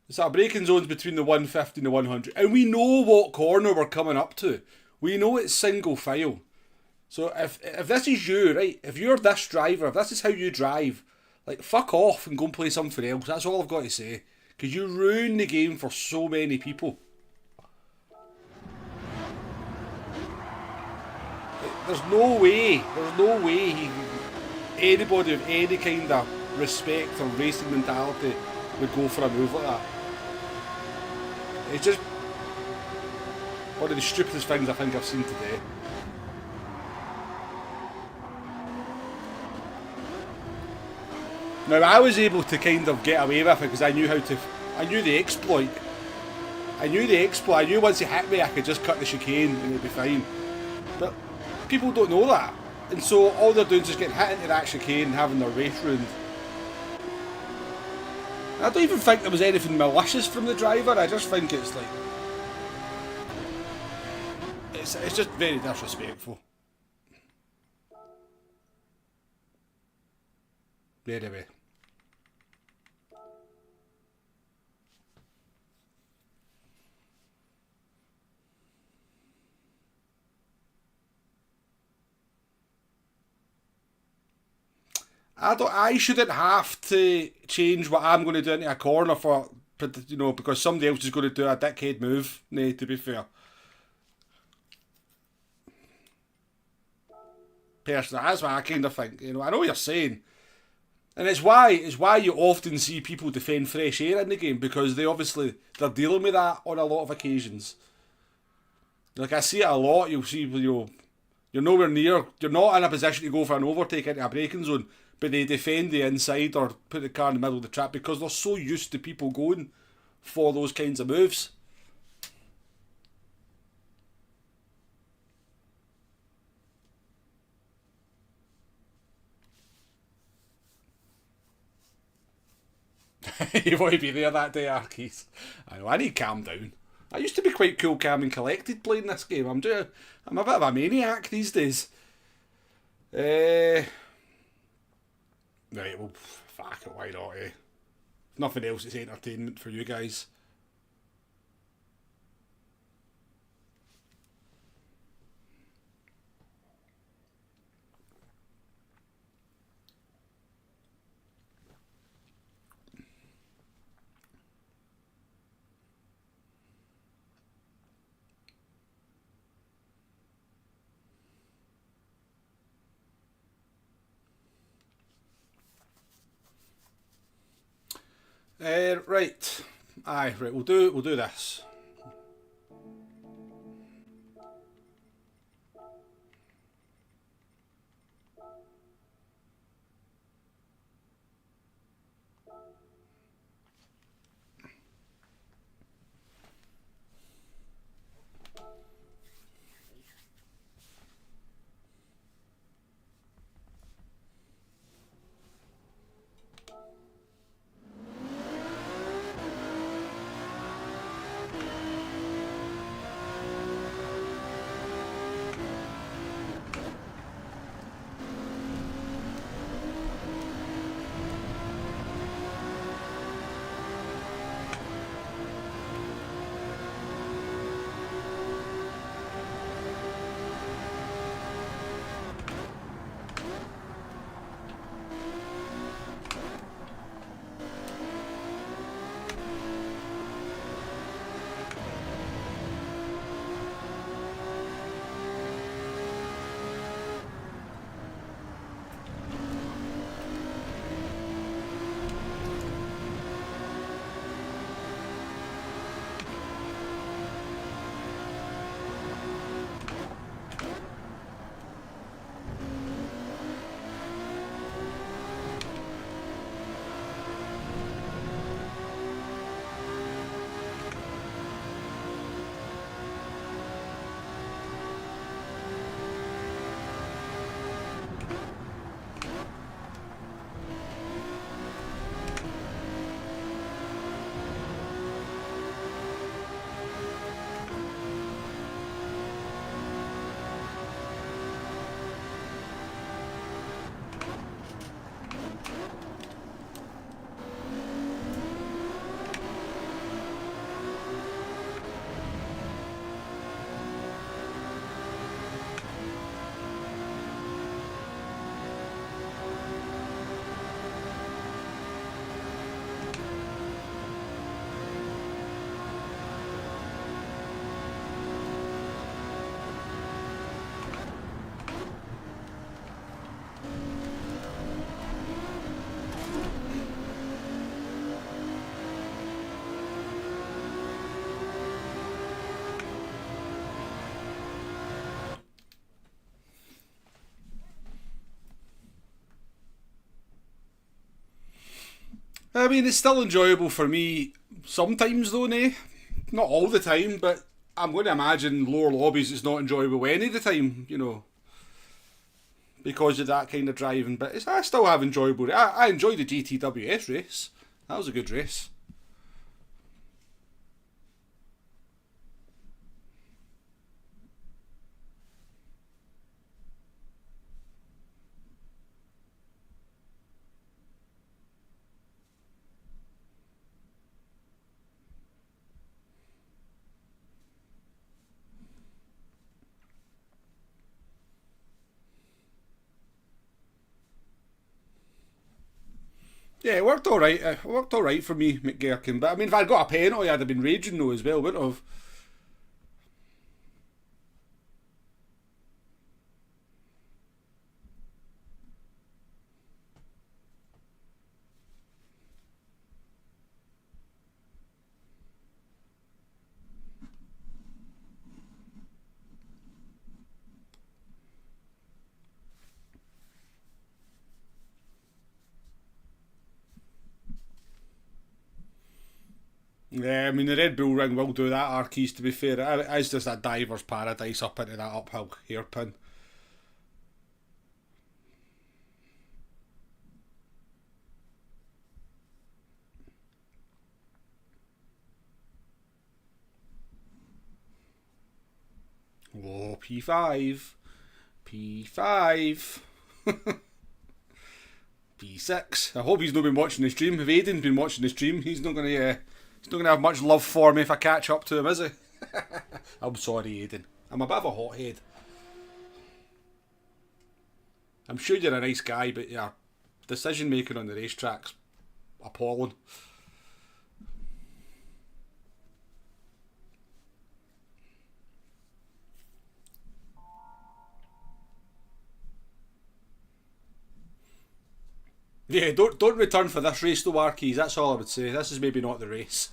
it's our braking zones between the 150 and the 100. And we know what corner we're coming up to. We know it's single file. So if this is you, right, if you're this driver, if this is how you drive, like, fuck off and go and play something else. That's all I've got to say. Because you ruin the game for so many people. There's no way anybody with any kind of respect or racing mentality would go for a move like that. It's just one of the stupidest things I think I've seen today. Now, I was able to kind of get away with it because I knew the exploit. I knew once he hit me I could just cut the chicane and it'd be fine. But people don't know that. And so all they're doing is just getting hit into that chicane and having their race ruined. I don't even think there was anything malicious from the driver. I just think it's like... It's just very disrespectful. Anyway. I shouldn't have to change what I'm going to do into a corner for, you know, because somebody else is going to do a dickhead move. Nah, to be fair. Personally, that's what I kind of think. You know, I know what you're saying. And it's why you often see people defend fresh air in the game, because they're dealing with that on a lot of occasions. Like, I see it a lot. You'll see, you're nowhere near, you're not in a position to go for an overtake into a braking zone, but they defend the inside or put the car in the middle of the track because they're so used to people going for those kinds of moves. You want to be there that day, Arkeys. I know, I need to calm down. I used to be quite cool, calm and collected playing this game. I'm a bit of a maniac these days. Right, well, fuck it, why not, eh? If nothing else, it's entertainment for you guys. Right. Aye, right, we'll do this. I mean, it's still enjoyable for me sometimes though, nah? Not all the time, but I'm going to imagine lower lobbies it's not enjoyable any of the time, you know, because of that kind of driving. But I still have enjoyable. I enjoyed the GTWS race. That was a good race. Yeah, it worked alright. It worked alright for me, McGurkin. But I mean, if I'd got a penalty, I'd have been raging though as well, wouldn't I have? Yeah, I mean, the Red Bull ring will do that, Arkeys, to be fair. It's just a diver's paradise up into that uphill hairpin. Oh, P5. P5. P6. I hope he's not been watching the stream. If Aiden's been watching the stream, he's not going to... he's not going to have much love for me if I catch up to him, is he? I'm sorry, Aiden. I'm a bit of a hothead. I'm sure you're a nice guy, but your decision making on the racetrack's appalling. Yeah, don't return for this race though, Arkeys. That's all I would say. This is maybe not the race.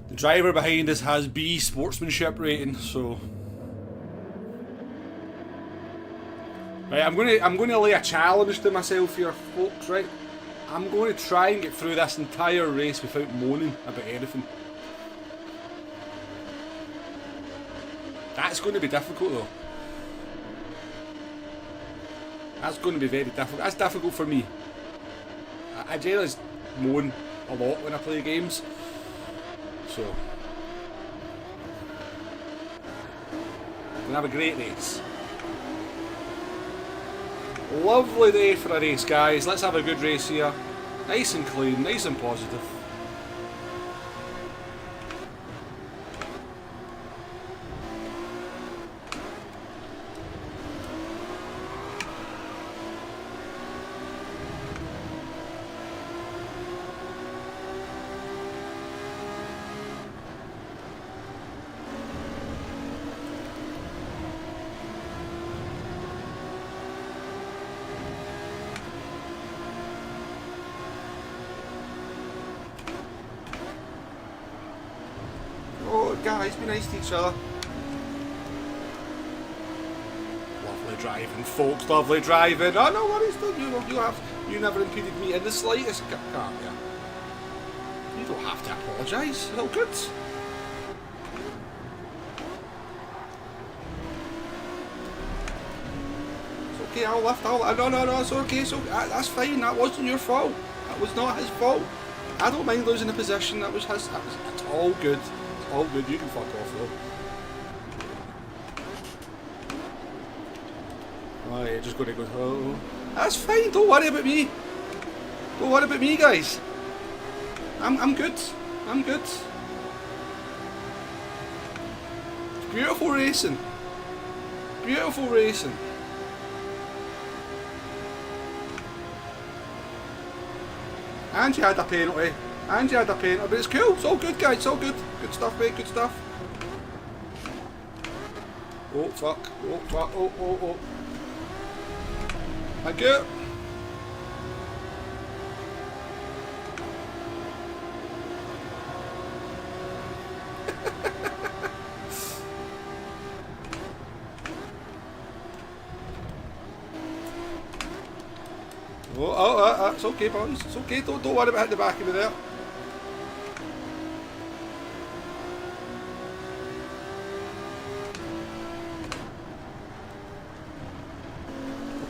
The driver behind us has B sportsmanship rating, so right, I'm gonna lay a challenge to myself here, folks, right? I'm going to try and get through this entire race without moaning about anything. That's going to be difficult though. That's going to be very difficult. That's difficult for me. I generally moan a lot when I play games. So, we're going to have a great race. Lovely day for a race, guys. Let's have a good race here. Nice and clean, nice and positive. Guys, be nice to each other. Lovely driving, folks. Lovely driving. Oh, no worries. You never impeded me in the slightest, can't you? You don't have to apologise. It's all good. It's okay. I'll lift. No. It's okay. So that's fine. That wasn't your fault. That was not his fault. I don't mind losing a position. That was his. It's all good. All good, you can fuck off though. Oh yeah, just gonna go. Oh, that's fine. Don't worry about me. Don't worry about me, guys. I'm good. I'm good. It's beautiful racing. Beautiful racing. And you had a penalty. And you had a penalty, but it's cool. It's all good, guys. It's all good. Good stuff, mate. Good stuff. Oh fuck, oh fuck, oh. Thank you. It's okay, boys. It's okay. Don't worry about hitting the back of me there.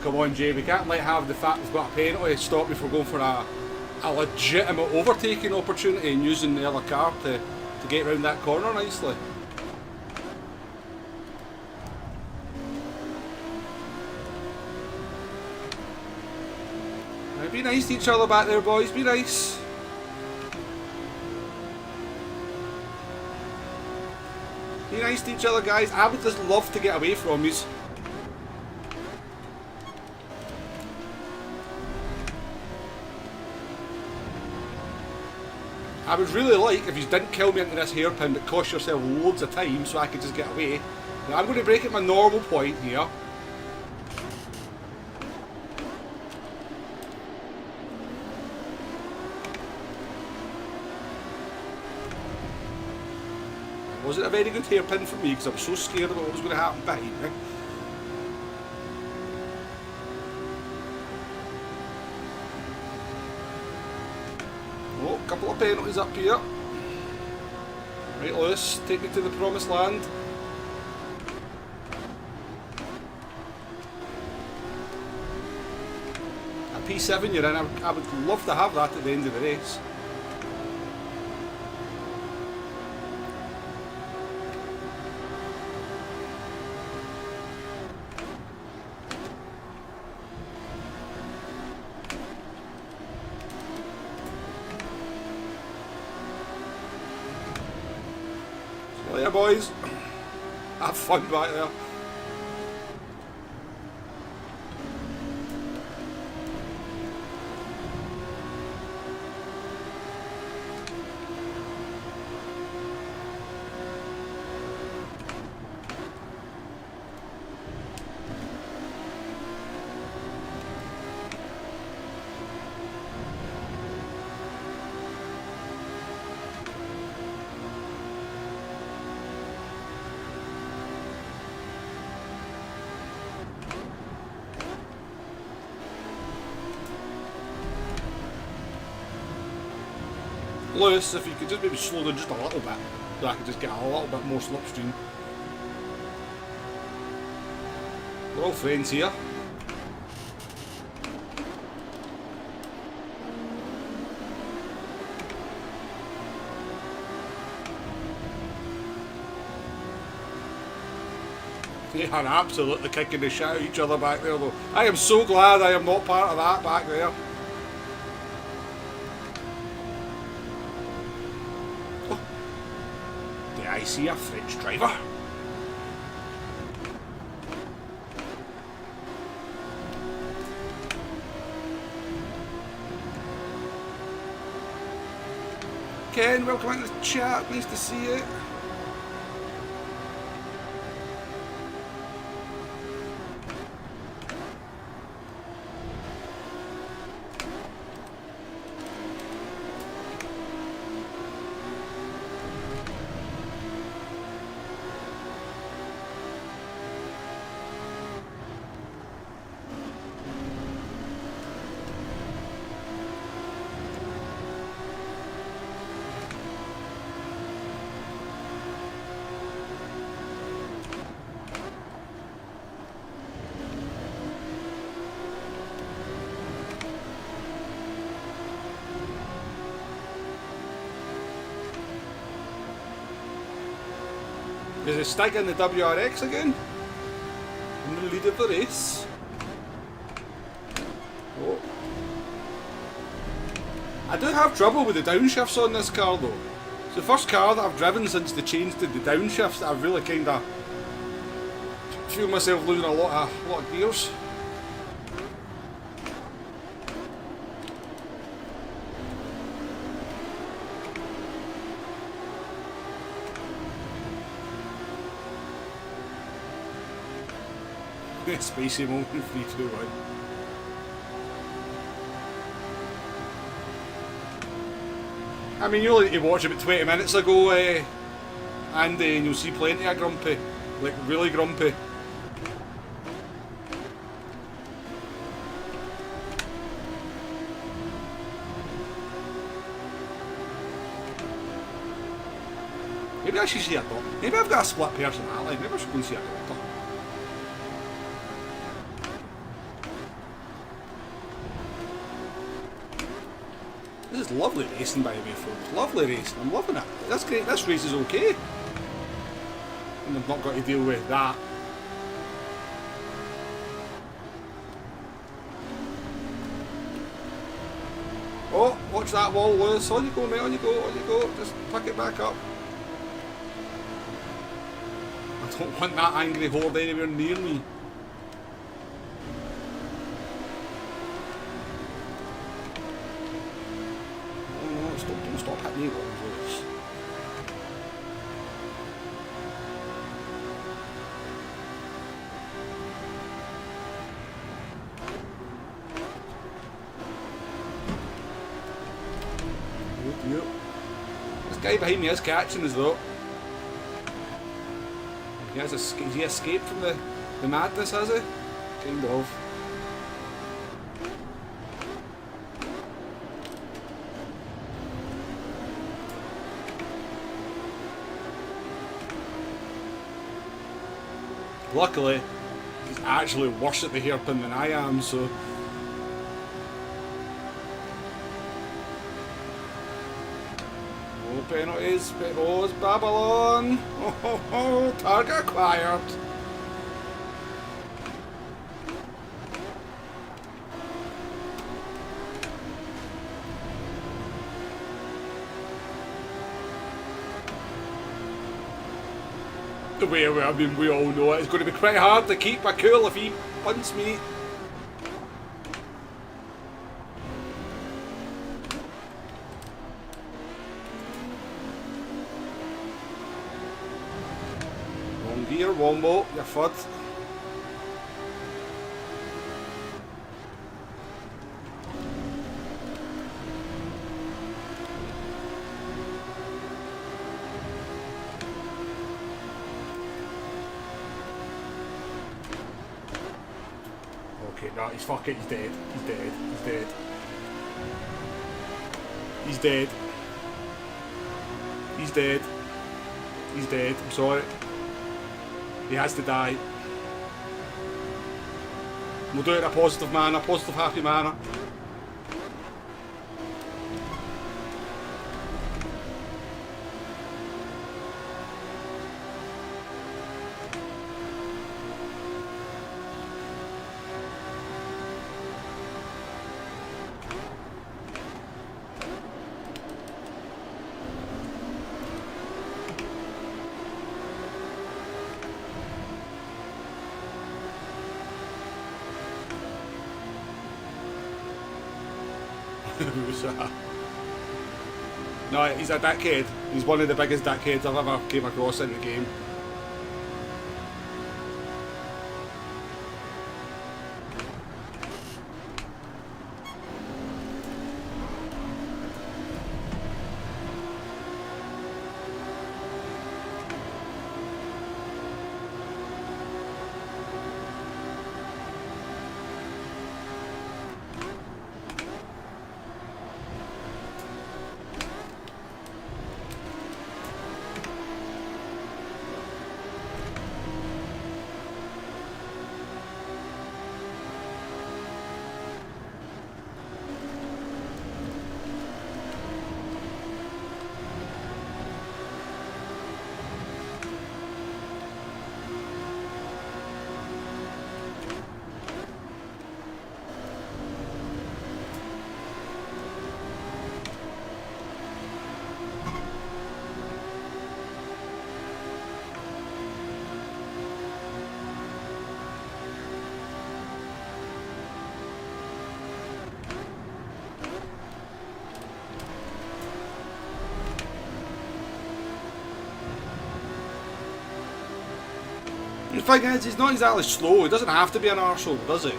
Come on, Jay, we can't let have the fact we've got a penalty stop me from going for a legitimate overtaking opportunity and using the other car to get round that corner nicely. Now, be nice to each other back there, boys, be nice. Be nice to each other, guys. I would just love to get away from you. I would really like if you didn't kill me into this hairpin but cost yourself loads of time so I could just get away. Now I'm going to break at my normal point here. Wasn't a very good hairpin for me because I was so scared about what was going to happen behind me. Oh, a couple of penalties up here. Right, Lewis, take me to the promised land. A P7 you're in, I would love to have that at the end of the race. So yeah, boys, have fun back there. Lewis, if you could just maybe slow down just a little bit, so I could just get a little bit more slipstream. We're all friends here. They are absolutely kicking the shit out of each other back there though. I am so glad I am not part of that back there. I see a French driver. Ken, welcome into the chat. Nice to see you. Is it Stig in the WRX again? In the lead of the race. Oh. I do have trouble with the downshifts on this car though. It's the first car that I've driven since they changed to the downshifts that I've really kind of feel myself losing a lot of gears. Spicy moment, 3, 2, 1. I mean, you only need to watch about 20 minutes ago, Andy, and you'll see plenty of grumpy. Like, really grumpy. Maybe I should see a doctor. Maybe I've got a split personality. Maybe I should go and see a doctor. This is lovely racing, by the way, folks. Lovely racing. I'm loving it. That's great. This race is okay. And I've not got to deal with that. Oh, watch that wall, Lewis. On you go, mate. On you go. On you go. Just pick it back up. I don't want that angry horde anywhere near me. Don't stop hitting me, Lewis. Yep. This guy behind me is catching us though. Has he escaped from the madness, has he? Kind of. Luckily, he's actually worse at the hairpin than I am, so... Penalties, oh, it's Babylon! Oh, target acquired! I mean, we all know it's going to be quite hard to keep my cool if he punts me. Gear, Wombo, your foot. Okay, no, he's fucking, he's dead. He's dead. He's dead. He's dead. He's dead. He's dead. I'm sorry. He has to die. We'll do it in a positive manner, positive happy manner. No, he's a dickhead. He's one of the biggest dickheads I've ever came across in the game. thing is, he's not exactly slow. He doesn't have to be an arsehole, does he?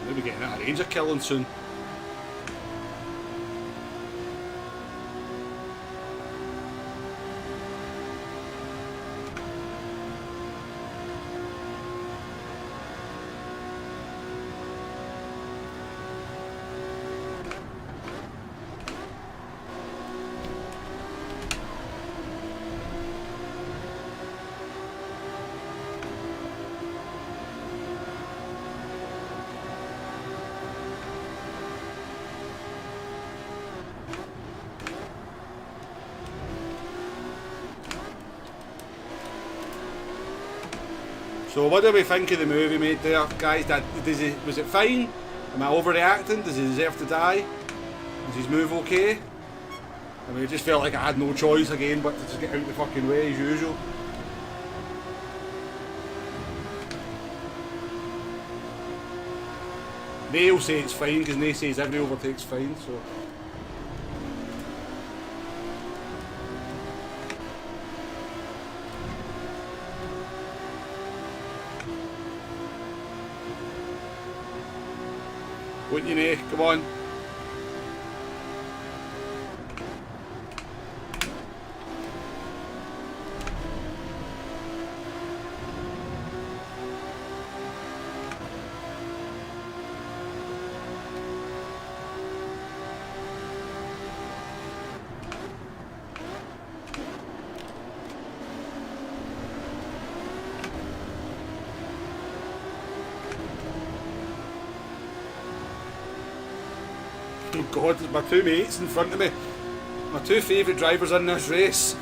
Maybe getting out of range of killing soon. So what do we think of the move he made there, guys? Was it fine? Am I overreacting? Does he deserve to die? Is his move okay? I mean, it just felt like I had no choice again but to just get out of the fucking way as usual. They'll say it's fine because they says every overtake's fine, so... Wouldn't you know? Come on. Oh God, there's my two mates in front of me. My two favourite drivers in this race.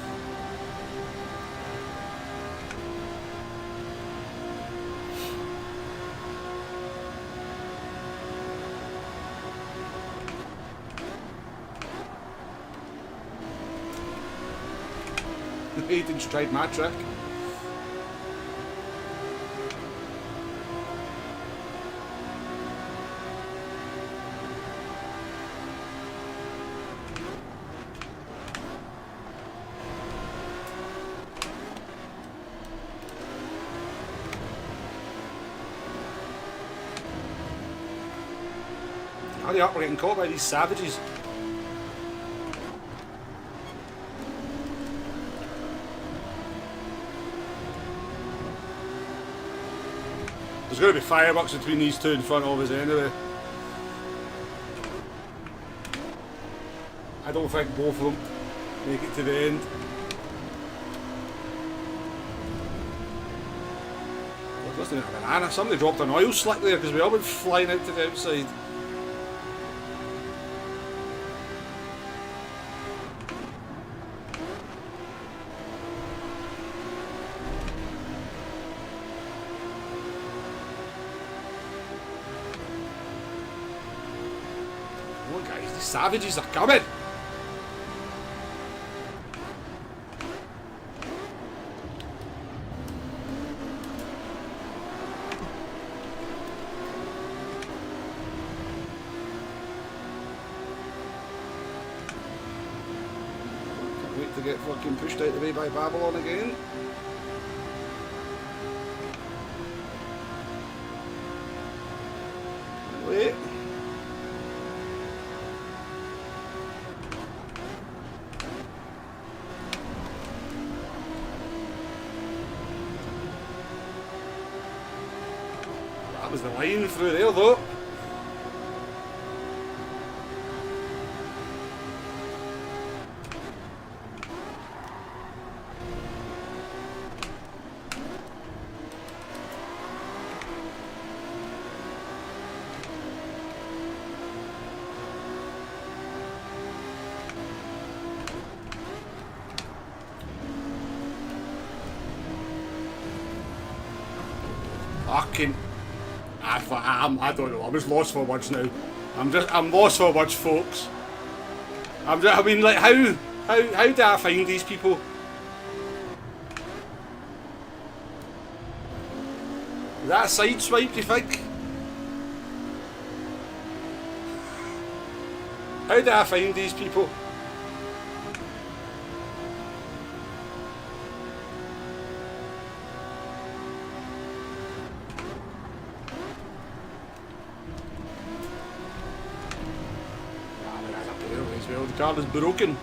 Aiden's tried my trick. Hurry up, we're getting caught by these savages. There's going to be fireworks between these two in front of us anyway. I don't think both of them make it to the end. Well, listen to a banana. Somebody dropped an oil slick there because we all went flying out to the outside. Savages are coming! Can't wait to get fucking pushed out the way by Babylon again. Wait. Was the line through there though? Fucking I don't know. I'm just lost for words now. I'm lost for words, folks. I mean, like, how do I find these people? Is that a side swipe, do you think? How do I find these people? Well, the car is broken.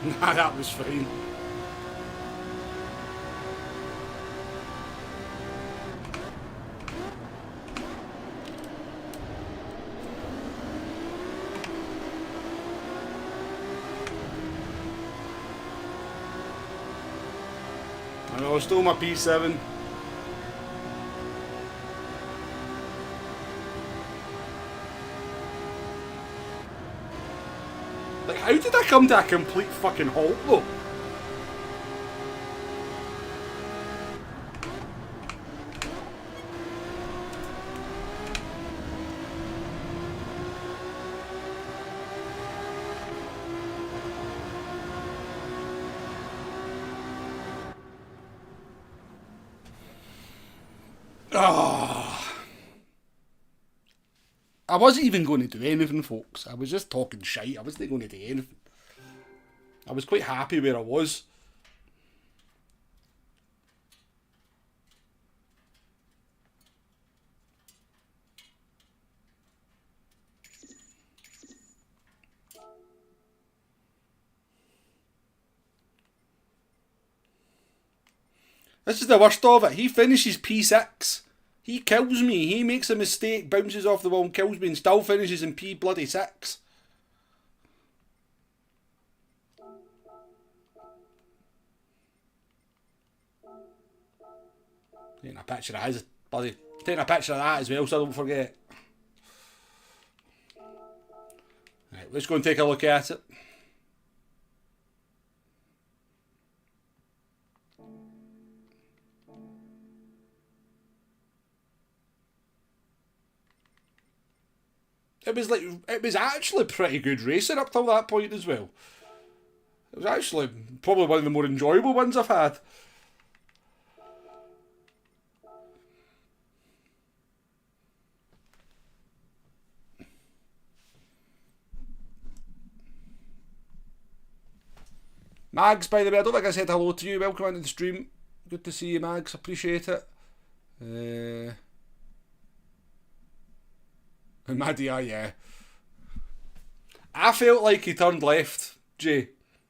Nah, that was fine. I know, still my P7. Like, how did I come to a complete fucking halt though? I wasn't even going to do anything, folks. I was just talking shite. I wasn't going to do anything. I was quite happy where I was. This is the worst of it. He finishes P6. He kills me. He makes a mistake, bounces off the wall and kills me, and still finishes in P6. Taking a picture of his, bloody. Taking a picture of that as well, so I don't forget. Right, let's go and take a look at it. It was actually pretty good racing up till that point as well. It was actually probably one of the more enjoyable ones I've had. Mags, by the way, I don't think I said hello to you. Welcome into the stream. Good to see you, Mags. Appreciate it. Maddie, yeah. I felt like he turned left, Jay.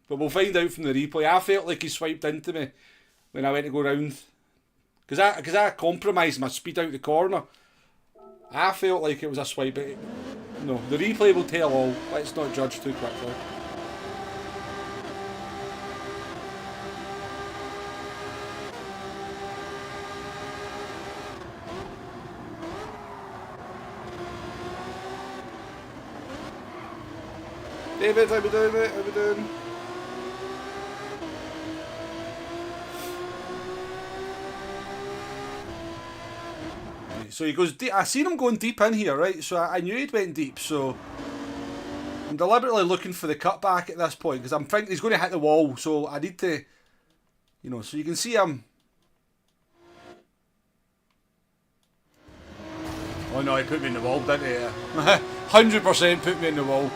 But we'll find out from the replay. I felt like he swiped into me when I went to go round. Because I compromised my speed out the corner. I felt like it was a swipe. But no, the replay will tell all. Let's not judge too quickly. David, how we doing, mate? How we doing? So he goes deep. I seen him going deep in here, right? So I knew he'd went deep. So I'm deliberately looking for the cutback at this point because I'm thinking he's going to hit the wall. So I need to, you know, so you can see him. Oh no, he put me in the wall, didn't he? 100% put me in the wall.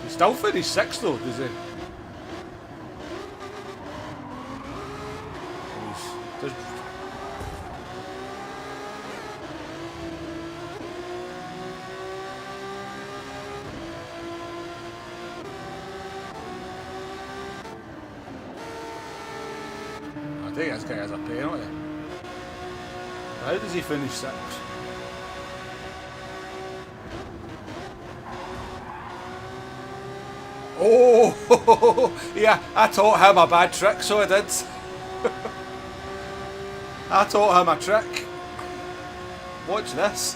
Still finished sixth though, does he? I think this guy has a penalty. How does he finish sixth? Oh, yeah, I taught him a bad trick, so I did. I taught him a trick. Watch this.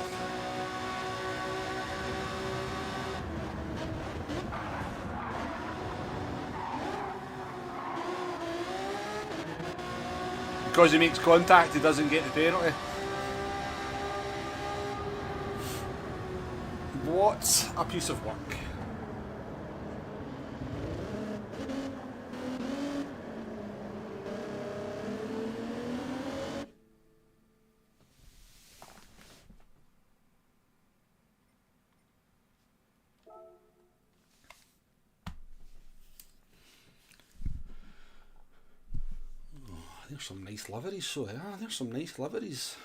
Because he makes contact, he doesn't get the penalty. What a piece of work. There's some nice liveries, so yeah, there's some nice liveries.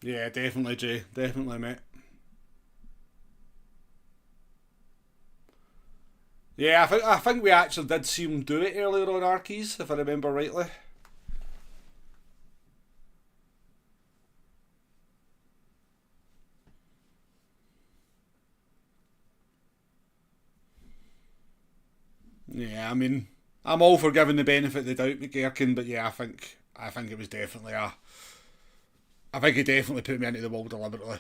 Yeah, definitely, Jay. Definitely, mate. Yeah, I think we actually did see him do it earlier on Arkeys, if I remember rightly. Yeah, I mean, I'm all for giving the benefit of the doubt, McGurkin, but yeah, I think it was definitely a. I think he definitely put me into the wall deliberately.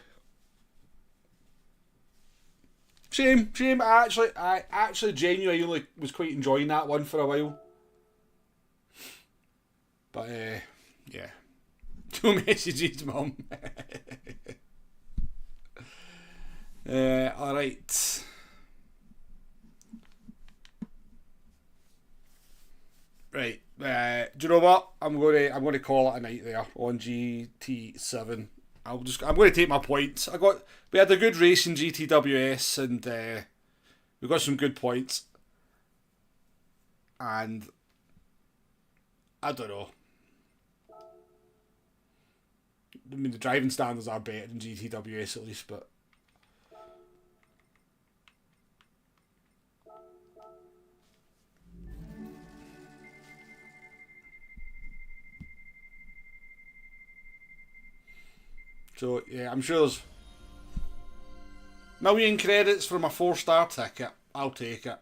Shame. I actually genuinely was quite enjoying that one for a while. But yeah, 2 messages, mum. All right. Right. Do you know what? I'm going to call it a night there on GT7. I'm going to take my points. We had a good race in GTWS and we got some good points. And I don't know. I mean, the driving standards are better in GTWS at least, but. So, yeah, I'm sure there's million credits for my 4-star ticket. I'll take it.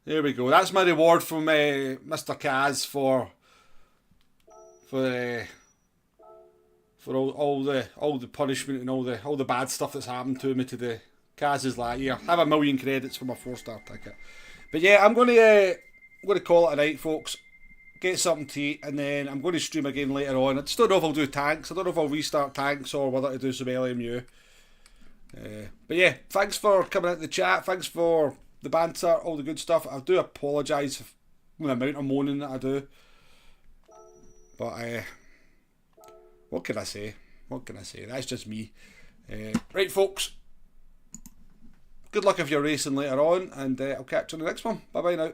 There we go. That's my reward from Mr. Kaz for all the punishment and all the bad stuff that's happened to me today. Kaz is like, here, have a million credits for my 4-star ticket. But yeah, I'm going to call it a night, folks. Get something to eat, and then I'm going to stream again later on. I just don't know if I'll do tanks. I don't know if I'll restart tanks or whether to do some LMU. But yeah, thanks for coming into the chat. Thanks for the banter, all the good stuff. I do apologise for the amount of moaning that I do. But what can I say? That's just me. Right, folks. Good luck if you're racing later on, and I'll catch you on the next one. Bye bye now.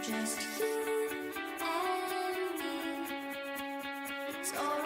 Just you and me. It's all